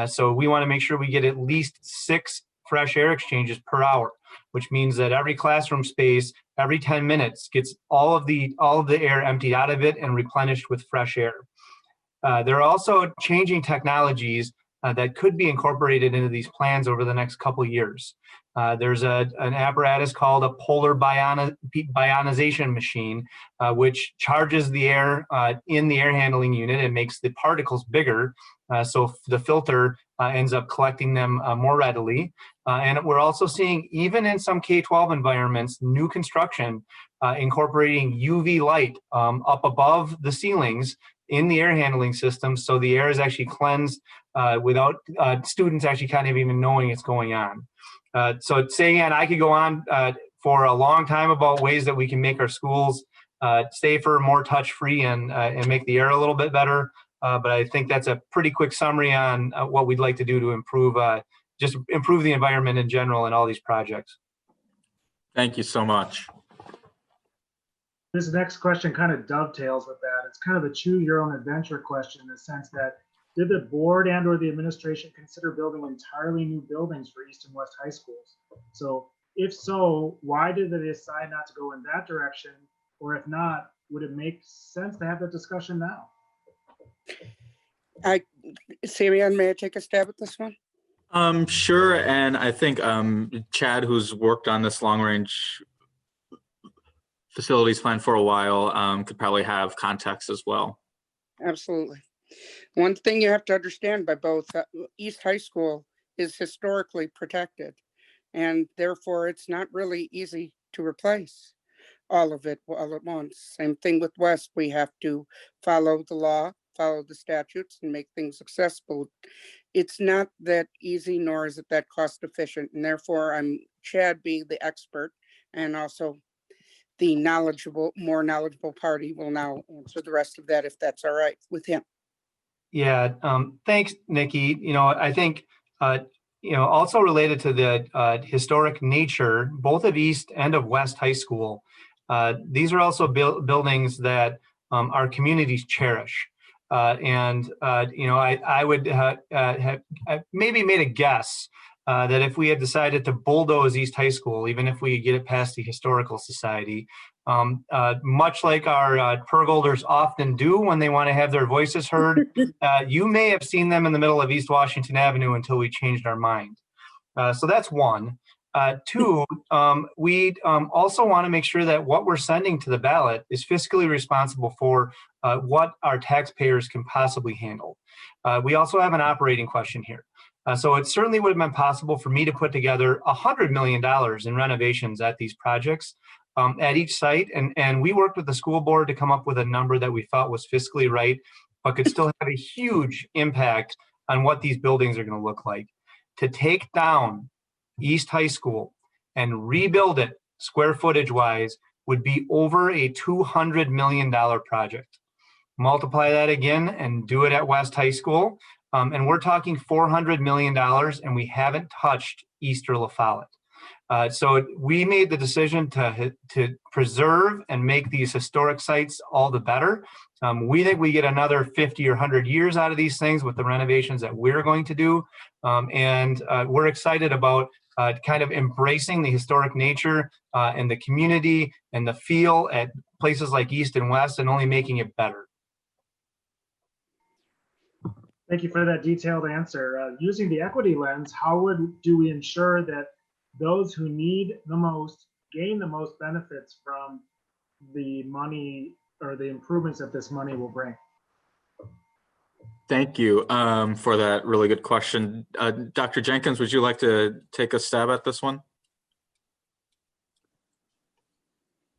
So we want to make sure we get at least 6 fresh air exchanges per hour, which means that every classroom space, every 10 minutes, gets all of the air emptied out of it and replenished with fresh air. There are also changing technologies that could be incorporated into these plans over the next couple of years. There's an apparatus called a polar bionization machine, which charges the air in the air handling unit and makes the particles bigger, so the filter ends up collecting them more readily. And we're also seeing, even in some K-12 environments, new construction incorporating UV light up above the ceilings in the air handling system, so the air is actually cleansed without students actually kind of even knowing it's going on. So saying, and I could go on for a long time about ways that we can make our schools safer, more touch-free, and make the air a little bit better. But I think that's a pretty quick summary on what we'd like to do to improve the environment in general in all these projects. Thank you so much. This next question kind of dovetails with that. It's kind of a choose your own adventure question in the sense that, did the board and or the administration consider building entirely new buildings for East and West high schools? So if so, why did they decide not to go in that direction? Or if not, would it make sense to have that discussion now? Savion, may I take a stab at this one? Sure, and I think Chad, who's worked on this long-range facilities plan for a while, could probably have context as well. Absolutely. One thing you have to understand by both, East High School is historically protected, and therefore it's not really easy to replace all of it all at once. Same thing with West. We have to follow the law, follow the statutes, and make things accessible. It's not that easy, nor is it that cost efficient, and therefore I'm Chad, being the expert and also the more knowledgeable party, will now answer the rest of that, if that's all right with him. Yeah, thanks, Nicki. I think, also related to the historic nature, both of East and of West High School, These are also buildings that our communities cherish. I would have maybe made a guess that if we had decided to bulldoze East High School, even if we get it past the Historical Society, much like our pergolders often do when they want to have their voices heard, you may have seen them in the middle of East Washington Avenue until we changed our mind. So that's one. Two, we also want to make sure that what we're sending to the ballot is fiscally responsible for what our taxpayers can possibly handle. We also have an operating question here. So it certainly would have been possible for me to put together $100 million in renovations at these projects at each site. And we worked with the school board to come up with a number that we thought was fiscally right, but could still have a huge impact on what these buildings are going to look like. To take down East High School and rebuild it square footage wise would be over a $200 million project. Multiply that again and do it at West High School. And we're talking $400 million, and we haven't touched East or La Follette. So we made the decision to preserve and make these historic sites all the better. We think we get another 50 or 100 years out of these things with the renovations that we're going to do. And we're excited about kind of embracing the historic nature and the community and the feel at places like East and West, and only making it better. Thank you for that detailed answer. Using the equity lens, how do we ensure that those who need the most gain the most benefits from the money or the improvements that this money will bring? Thank you for that really good question. Dr. Jenkins, would you like to take a stab at this one?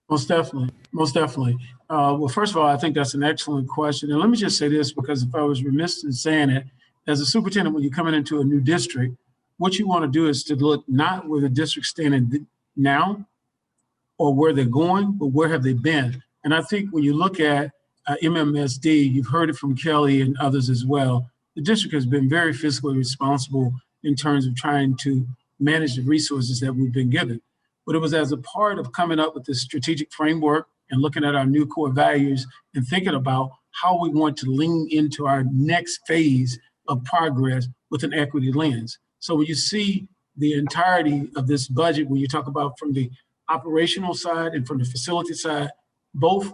Most definitely, most definitely. Well, first of all, I think that's an excellent question. And let me just say this, because if I was remiss in saying it, as a superintendent, when you're coming into a new district, what you want to do is to look not where the district's standing now or where they're going, but where have they been? And I think when you look at MMSD, you've heard it from Kelly and others as well, the district has been very fiscally responsible in terms of trying to manage the resources that we've been given. But it was as a part of coming up with this strategic framework and looking at our new core values and thinking about how we want to lean into our next phase of progress with an equity lens. So when you see the entirety of this budget, when you talk about from the operational side and from the facility side, both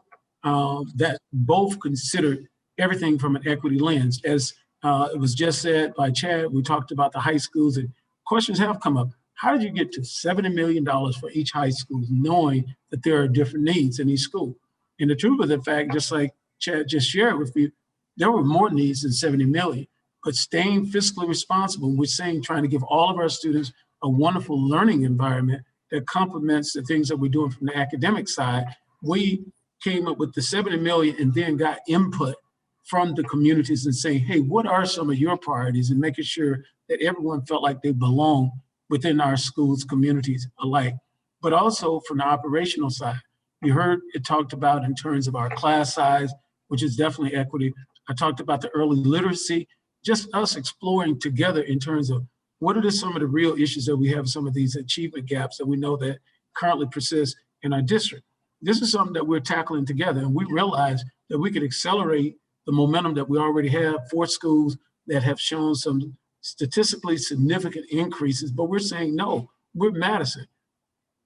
considered everything from an equity lens. As it was just said by Chad, we talked about the high schools, and questions have come up. How did you get to $70 million for each high school, knowing that there are different needs in each school? And the truth of the fact, just like Chad just shared with you, there were more needs than 70 million. But staying fiscally responsible, we're saying trying to give all of our students a wonderful learning environment that complements the things that we're doing from the academic side. We came up with the 70 million and then got input from the communities and saying, hey, what are some of your priorities, and making sure that everyone felt like they belong within our schools, communities alike. But also from the operational side, you heard it talked about in terms of our class size, which is definitely equity. I talked about the early literacy, just us exploring together in terms of what are some of the real issues that we have, some of these achievement gaps that we know that currently persist in our district. This is something that we're tackling together, and we realize that we could accelerate the momentum that we already have for schools that have shown some statistically significant increases, but we're saying, no, we're Madison.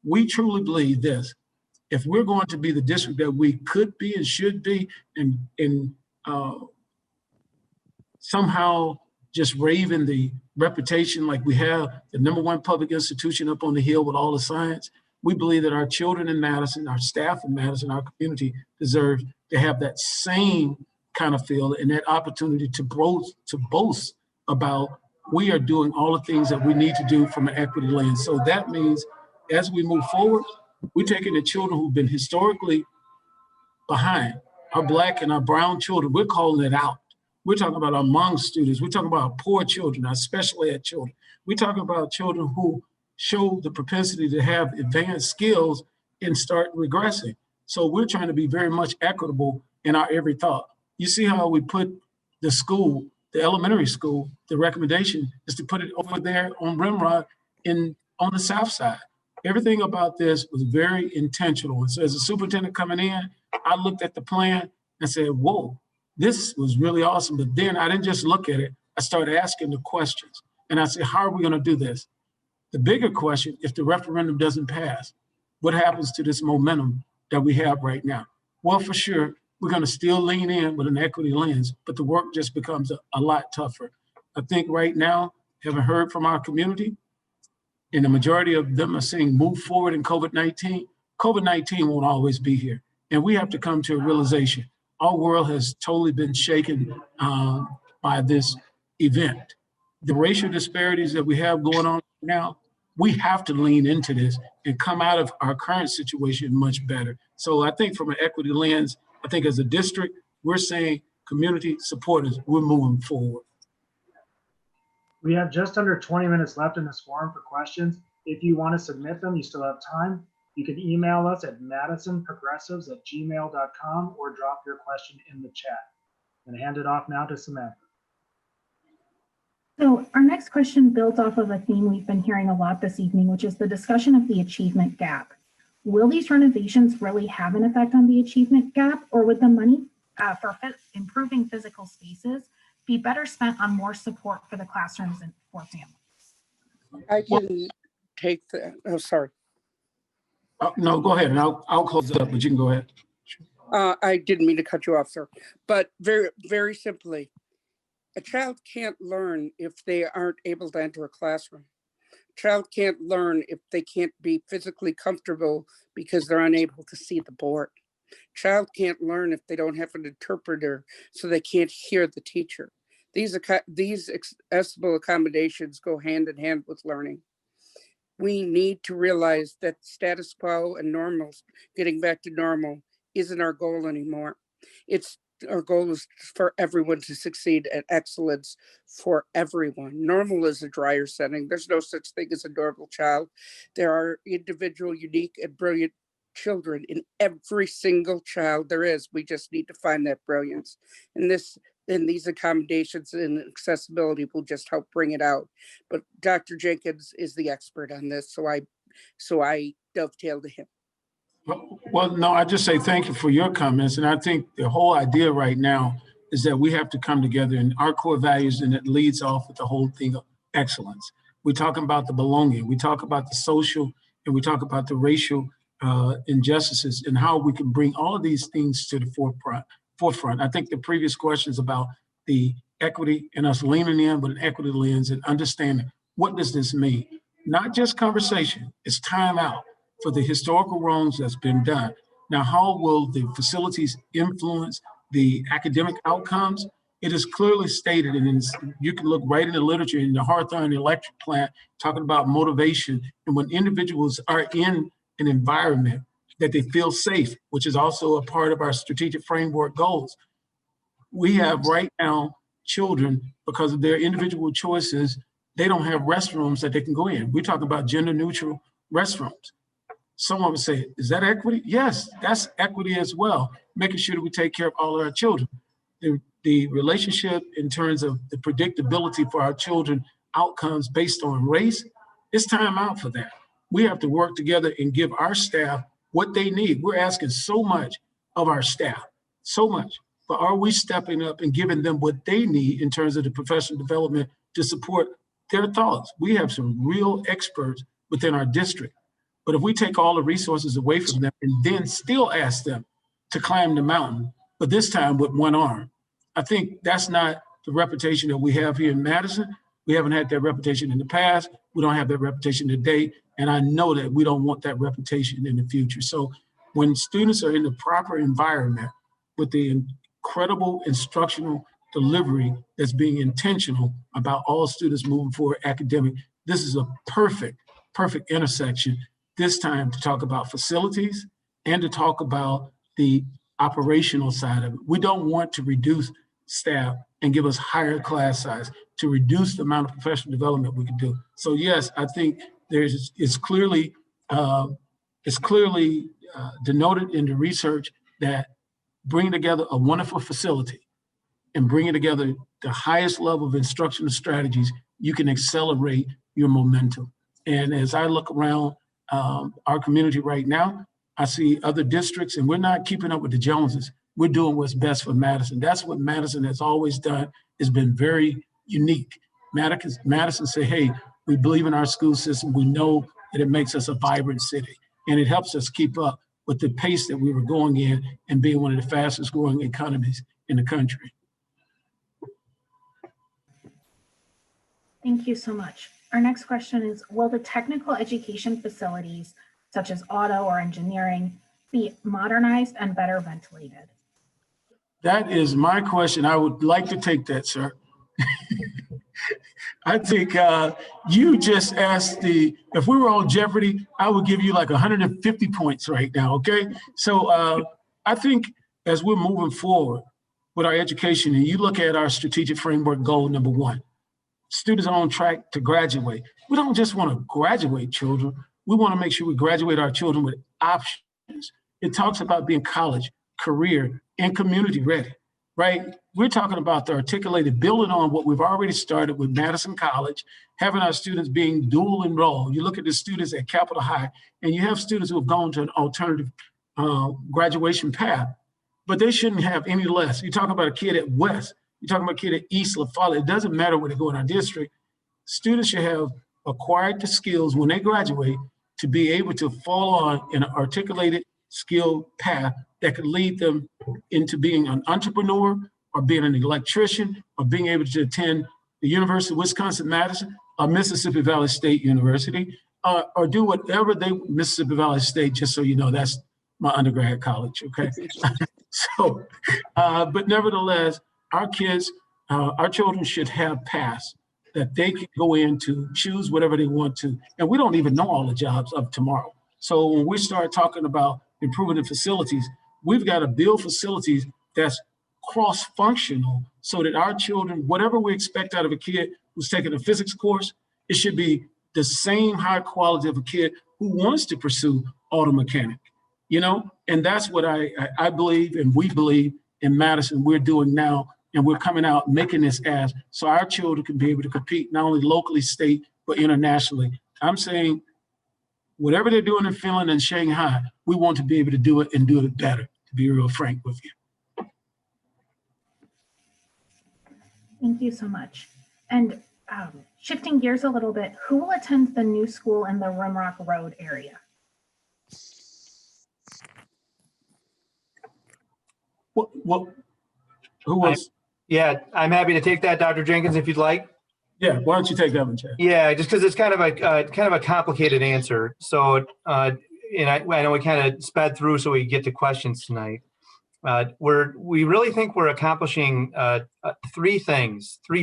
We truly believe this. If we're going to be the district that we could be and should be, and somehow just raving the reputation like we have, the #1 public institution up on the hill with all the science, we believe that our children in Madison, our staff in Madison, our community deserves to have that same kind of feel and that opportunity to boast about we are doing all the things that we need to do from an equity lens. So that means as we move forward, we're taking the children who've been historically behind, our Black and our brown children, we're calling it out. We're talking about our Hmong students. We're talking about our poor children, our special ed children. We're talking about children who show the propensity to have advanced skills and start regressing. So we're trying to be very much equitable in our every thought. You see how we put the school, the elementary school, the recommendation is to put it over there on Rimrock on the south side. Everything about this was very intentional. And so as a superintendent coming in, I looked at the plan and said, whoa, this was really awesome. But then I didn't just look at it. I started asking the questions. And I said, how are we going to do this? The bigger question, if the referendum doesn't pass, what happens to this momentum that we have right now? Well, for sure, we're going to still lean in with an equity lens, but the work just becomes a lot tougher. I think right now, having heard from our community, and the majority of them are saying move forward in COVID-19, COVID-19 won't always be here. And we have to come to a realization. Our world has totally been shaken by this event. The racial disparities that we have going on now, we have to lean into this and come out of our current situation much better. So I think from an equity lens, I think as a district, we're saying community supporters, we're moving forward. We have just under 20 minutes left in this forum for questions. If you want to submit them, you still have time. You can email us at madisonprogressives@gmail.com or drop your question in the chat. I'm going to hand it off now to Samantha. So our next question builds off of a theme we've been hearing a lot this evening, which is the discussion of the achievement gap. Will these renovations really have an effect on the achievement gap, or would the money for improving physical spaces be better spent on more support for the classrooms and for families? I can take the, oh, sorry. No, go ahead, and I'll close it up, but you can go ahead. I didn't mean to cut you off, sir. But very, very simply, a child can't learn if they aren't able to enter a classroom. A child can't learn if they can't be physically comfortable because they're unable to see the board. A child can't learn if they don't have an interpreter so they can't hear the teacher. These accessible accommodations go hand in hand with learning. We need to realize that status quo and normal, getting back to normal, isn't our goal anymore. Our goal is for everyone to succeed at excellence for everyone. Normal is a drier setting. There's no such thing as a normal child. There are individual, unique, and brilliant children in every single child there is. We just need to find that brilliance. And these accommodations and accessibility will just help bring it out. But Dr. Jenkins is the expert on this, so I dovetail to him. Well, no, I just say thank you for your comments. And I think the whole idea right now is that we have to come together and our core values, and it leads off with the whole thing of excellence. We're talking about the belonging. We talk about the social, and we talk about the racial injustices and how we can bring all of these things to the forefront. I think the previous questions about the equity and us leaning in with an equity lens and understanding what does this mean? Not just conversation, it's time out for the historical wrongs that's been done. Now, how will the facilities influence the academic outcomes? It is clearly stated, and you can look right in the literature in the Hawthorne Electric Plant, talking about motivation. And when individuals are in an environment that they feel safe, which is also a part of our strategic framework goals. We have right now children, because of their individual choices, they don't have restrooms that they can go in. We're talking about gender neutral restrooms. Someone would say, is that equity? Yes, that's equity as well, making sure that we take care of all of our children. The relationship in terms of the predictability for our children outcomes based on race, it's time out for that. We have to work together and give our staff what they need. We're asking so much of our staff, so much, but are we stepping up and giving them what they need in terms of the professional development to support their thoughts? We have some real experts within our district, but if we take all the resources away from them and then still ask them to climb the mountain, but this time with one arm, I think that's not the reputation that we have here in Madison. We haven't had that reputation in the past. We don't have that reputation today. And I know that we don't want that reputation in the future. So when students are in the proper environment with the incredible instructional delivery that's being intentional about all students moving forward academic, this is a perfect intersection this time to talk about facilities and to talk about the operational side of it. We don't want to reduce staff and give us higher class size, to reduce the amount of professional development we can do. So yes, I think it's clearly denoted in the research that bringing together a wonderful facility and bringing together the highest level of instructional strategies, you can accelerate your momentum. And as I look around our community right now. I see other districts, and we're not keeping up with the Joneses. We're doing what's best for Madison. That's what Madison has always done. It's been very unique. Madison say, hey, we believe in our school system. We know that it makes us a vibrant city, and it helps us keep up with the pace that we were going in and being one of the fastest growing economies in the country. Thank you so much. Our next question is, will the technical education facilities, such as auto or engineering, be modernized and better ventilated? That is my question. I would like to take that, sir. I think you just asked if we were on Jeopardy, I would give you like 150 points right now, okay? So I think as we're moving forward with our education, and you look at our strategic framework goal number 1, students are on track to graduate. We don't just want to graduate children. We want to make sure we graduate our children with options. It talks about being college, career, and community ready, right? We're talking about the articulated, building on what we've already started with Madison College, having our students being dual enrolled. You look at the students at Capitol High, and you have students who have gone to an alternative graduation path, but they shouldn't have any less. You talk about a kid at West, you're talking about a kid at East La Follette. It doesn't matter where they go in our district. Students should have acquired the skills when they graduate to be able to fall on an articulated skill path that could lead them into being an entrepreneur or being an electrician or being able to attend the University of Wisconsin-Madison or Mississippi Valley State University or do whatever Mississippi Valley State, just so you know, that's my undergrad college, okay? So, but nevertheless, our kids, our children should have paths that they can go in to choose whatever they want to. And we don't even know all the jobs of tomorrow. So when we start talking about improving the facilities, we've got to build facilities that's cross-functional so that our children, whatever we expect out of a kid who's taking a physics course, it should be the same high quality of a kid who wants to pursue auto mechanic, you know? And that's what I believe, and we believe in Madison we're doing now. And we're coming out making this ask so our children can be able to compete not only locally, state, but internationally. I'm saying whatever they're doing in Finland and Shanghai, we want to be able to do it and do it better, to be real frank with you. Thank you so much. And shifting gears a little bit, who will attend the new school in the Rimrock Road area? Who was? Yeah, I'm happy to take that, Dr. Jenkins, if you'd like. Yeah, why don't you take that one, Chad? Yeah, just because it's kind of a complicated answer. So, and I know we kind of sped through so we get to questions tonight. We really think we're accomplishing three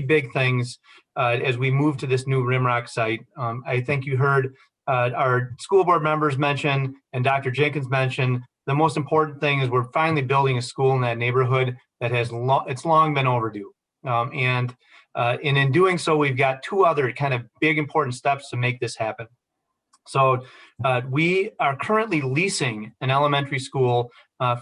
big things as we move to this new Rimrock site. I think you heard our school board members mention and Dr. Jenkins mention the most important thing is we're finally building a school in that neighborhood that has it's long been overdue. And in doing so, we've got two other kind of big important steps to make this happen. So we are currently leasing an elementary school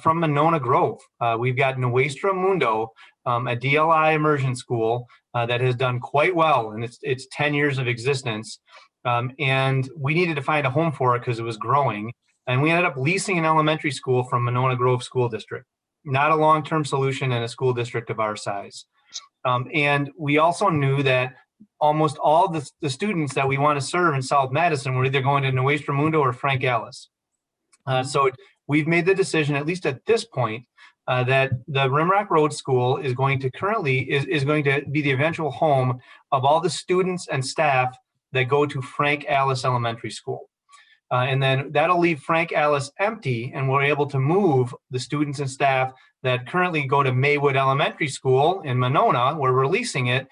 from Monona Grove. We've got Nuestra Mundo, a DLI immersion school that has done quite well in its 10 years of existence. And we needed to find a home for it because it was growing. And we ended up leasing an elementary school from Monona Grove School District. Not a long-term solution in a school district of our size. And we also knew that almost all the students that we want to serve in South Madison were either going to Nuestra Mundo or Frank Alice. So we've made the decision, at least at this point, that the Rimrock Road School is going to be the eventual home of all the students and staff that go to Frank Alice Elementary School. And then that'll leave Frank Alice empty, and we're able to move the students and staff that currently go to Maywood Elementary School in Monona, where we're leasing it,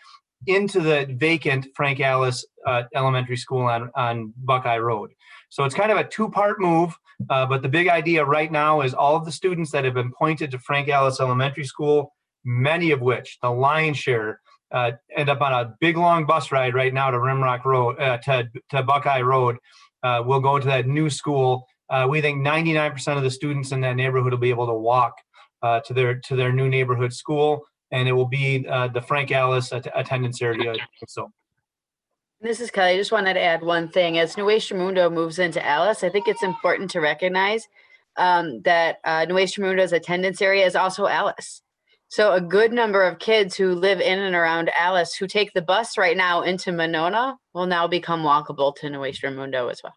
into the vacant Frank Alice Elementary School on Buckeye Road. So it's kind of a two-part move, but the big idea right now is all of the students that have been pointed to Frank Alice Elementary School, many of which, the lion's share, end up on a big long bus ride right now to Rimrock Road, to Buckeye Road. We'll go to that new school. We think 99% of the students in that neighborhood will be able to walk to their new neighborhood school, and it will be the Frank Alice attendance area. So, This is Kelly. I just wanted to add one thing. As Nuestra Mundo moves into Alice, I think it's important to recognize that Nuestra Mundo's attendance area is also Alice. So a good number of kids who live in and around Alice who take the bus right now into Monona will now become walkable to Nuestra Mundo as well.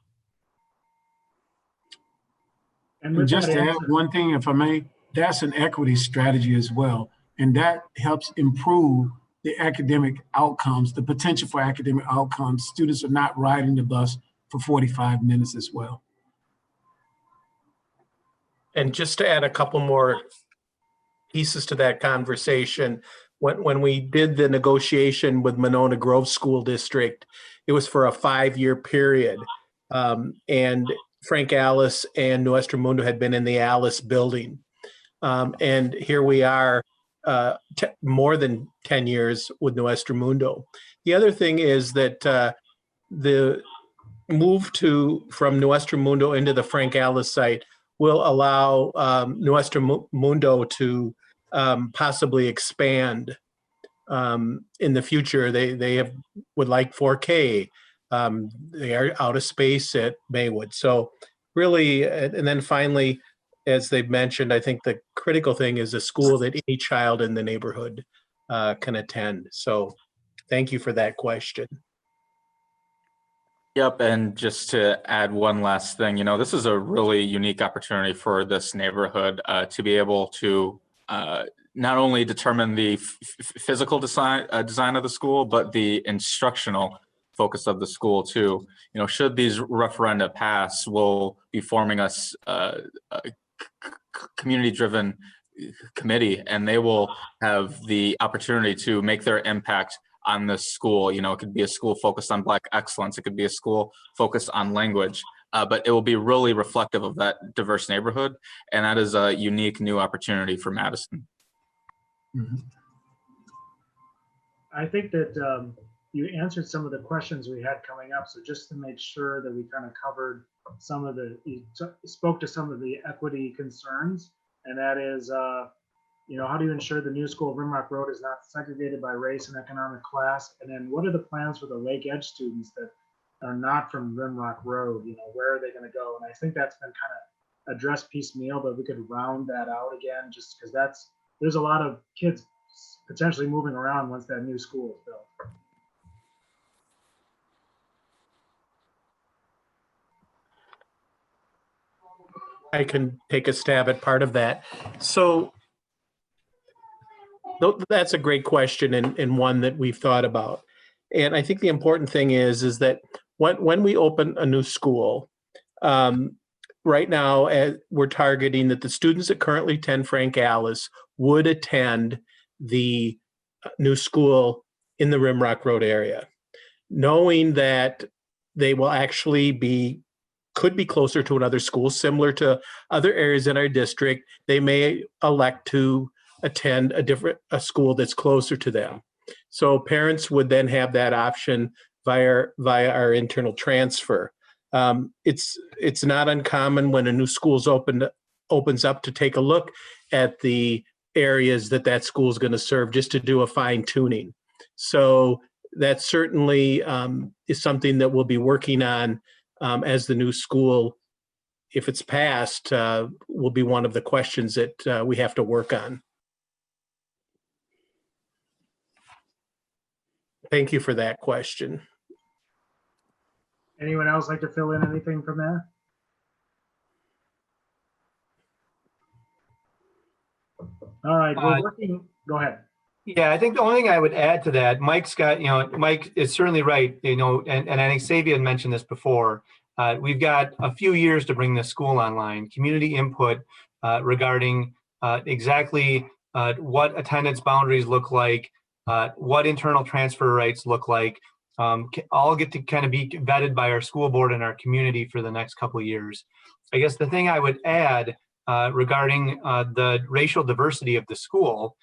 And And with just that to add answer, one thing, if I may, that's an equity strategy as well. And that helps improve the academic outcomes, the potential for academic outcomes. Students are not riding the bus for 45 minutes as well. And just to add a couple more pieces to that conversation, when we did the negotiation with Monona Grove School District, it was for a 5-year period. And Frank Alice and Nuestra Mundo had been in the Alice building. And here we are more than 10 years with Nuestra Mundo. The other thing is that the move from Nuestra Mundo into the Frank Alice site will allow Nuestra Mundo to possibly expand in the future. They would like 4K. They are out of space at Maywood. So really, and then finally, as they've mentioned, I think the critical thing is a school that any child in the neighborhood can attend. So thank you for that question. Yep, and just to add one last thing, this is a really unique opportunity for this neighborhood to be able to not only determine the physical design of the school, but the instructional focus of the school too. Should these referenda pass, we'll be forming a community-driven committee, and they will have the opportunity to make their impact on this school. It could be a school focused on Black excellence. It could be a school focused on language, but it will be really reflective of that diverse neighborhood. And that is a unique new opportunity for Madison. Mm-hmm. I think that you answered some of the questions we had coming up. So just to make sure that we kind of covered you spoke to some of the equity concerns, and that is, how do you ensure the new school of Rimrock Road is not segregated by race and economic class? And then what are the plans for the Lake Edge students that are not from Rimrock Road? Where are they going to go? And I think that's been kind of addressed piecemeal, but we could round that out again, just because there's a lot of kids potentially moving around once that new school is built. I can take a stab at part of that. So that's a great question, and one that we've thought about. And I think the important thing is that when we open a new school, right now we're targeting that the students that currently attend Frank Alice would attend the new school in the Rimrock Road area, knowing that they will actually could be closer to another school, similar to other areas in our district. They may elect to attend a school that's closer to them. So parents would then have that option via our internal transfer. It's not uncommon when a new school's opens up to take a look at the areas that school is going to serve, just to do a fine tuning. So that certainly is something that we'll be working on as the new school, if it's passed, will be one of the questions that we have to work on. Thank you for that question. Anyone else like to fill in anything from there? All right, we're working. Go ahead. Yeah, I think the only thing I would add to that, Mike is certainly right, and I think Savion mentioned this before. We've got a few years to bring this school online. Community input regarding exactly what attendance boundaries look like, what internal transfer rights look like, all get to kind of be vetted by our school board and our community for the next couple of years. I guess the thing I would add regarding the racial diversity of the school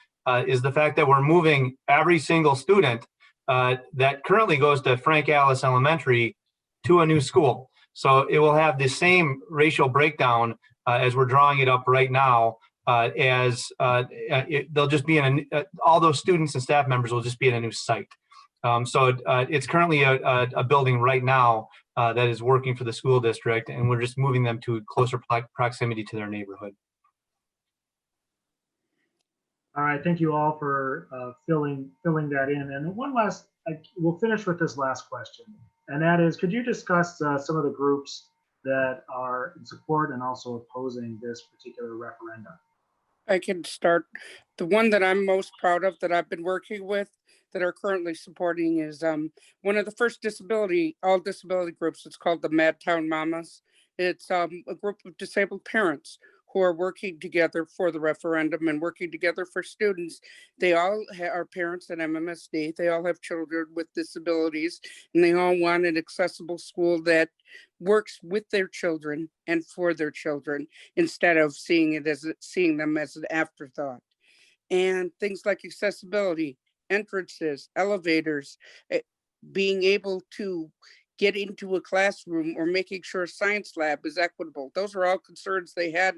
is the fact that we're moving every single student that currently goes to Frank Alice Elementary to a new school. So it will have the same racial breakdown as we're drawing it up right now. They'll just be in all those students and staff members will just be in a new site. It's currently a building right now that is working for the school district, and we're just moving them to closer proximity to their neighborhood. All right, thank you all for filling that in. And one last, we'll finish with this last question, and that is, could you discuss some of the groups that are in support and also opposing this particular referendum? I can start. The one that I'm most proud of that I've been working with that are currently supporting is one of the first all disability groups. It's called the Madtown Mamas. It's a group of disabled parents who are working together for the referendum and working together for students. They all are parents at MMSD. They all have children with disabilities, and they all want an accessible school that works with their children and for their children instead of seeing them as an afterthought. And things like accessibility, entrances, elevators, being able to get into a classroom, or making sure a science lab is equitable. Those are all concerns they had.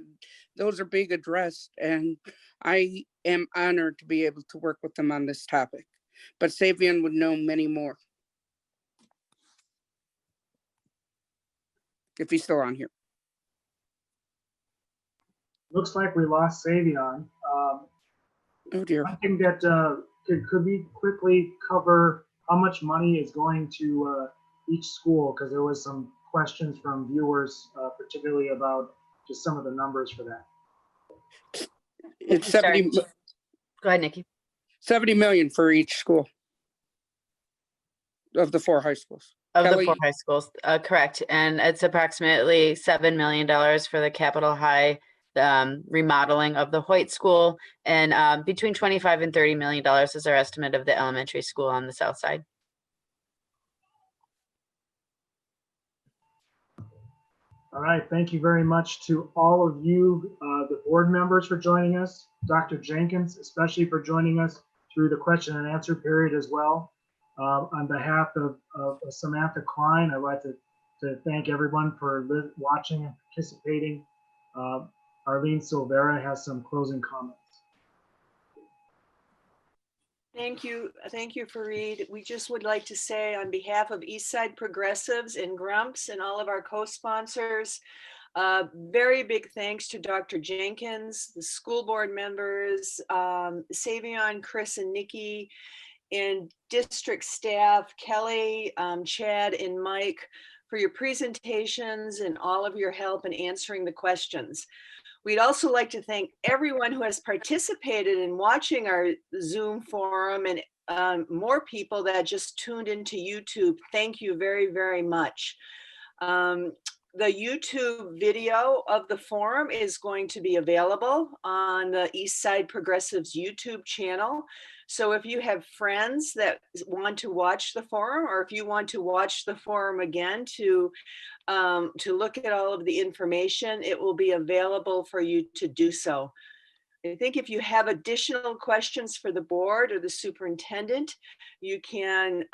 Those are being addressed, and I am honored to be able to work with them on this topic. But Savion would know many more if he's still on here. Looks like we lost Savion. Oh dear. I think that could we quickly cover how much money is going to each school? Because there was some questions from viewers, particularly about just some of the numbers for that. It's 70. Go ahead, Nikki. 70 million for each school of the 4 high schools. Of Kelly? the 4 high schools, correct. And it's approximately $7 million for the Capitol High remodeling of the Hoyt School, and between $25 and $30 million is our estimate of the elementary school on the south side. All right, thank you very much to all of you, the board members, for joining us. Dr. Jenkins, especially for joining us through the question and answer period as well. On behalf of Samantha Klein, I'd like to thank everyone for watching and participating. Arlene Silvera has some closing comments. Thank you, Fareed. We just would like to say, on behalf of Eastside Progressives and GRUMPS and all of our co-sponsors, very big thanks to Dr. Jenkins, the school board members, Savion, Cris, and Nicki, and district staff, Kelly, Chad, and Mike, for your presentations and all of your help in answering the questions. We'd also like to thank everyone who has participated in watching our Zoom forum, and more people that just tuned into YouTube. Thank you very, very much. The YouTube video of the forum is going to be available on the Eastside Progressives YouTube channel. So if you have friends that want to watch the forum, or if you want to watch the forum again to look at all of the information, it will be available for you to do so. I think if you have additional questions for the board or the superintendent, you can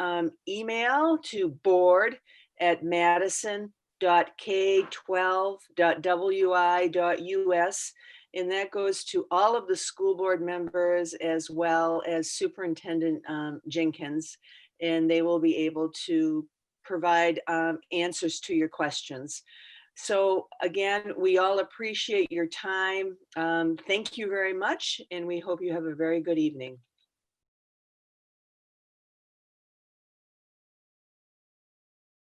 email to board@madison.k12.wi.us. And that goes to all of the school board members as well as Superintendent Jenkins, and they will be able to provide answers to your questions. So again, we all appreciate your time. Thank you very much, and we hope you have a very good evening.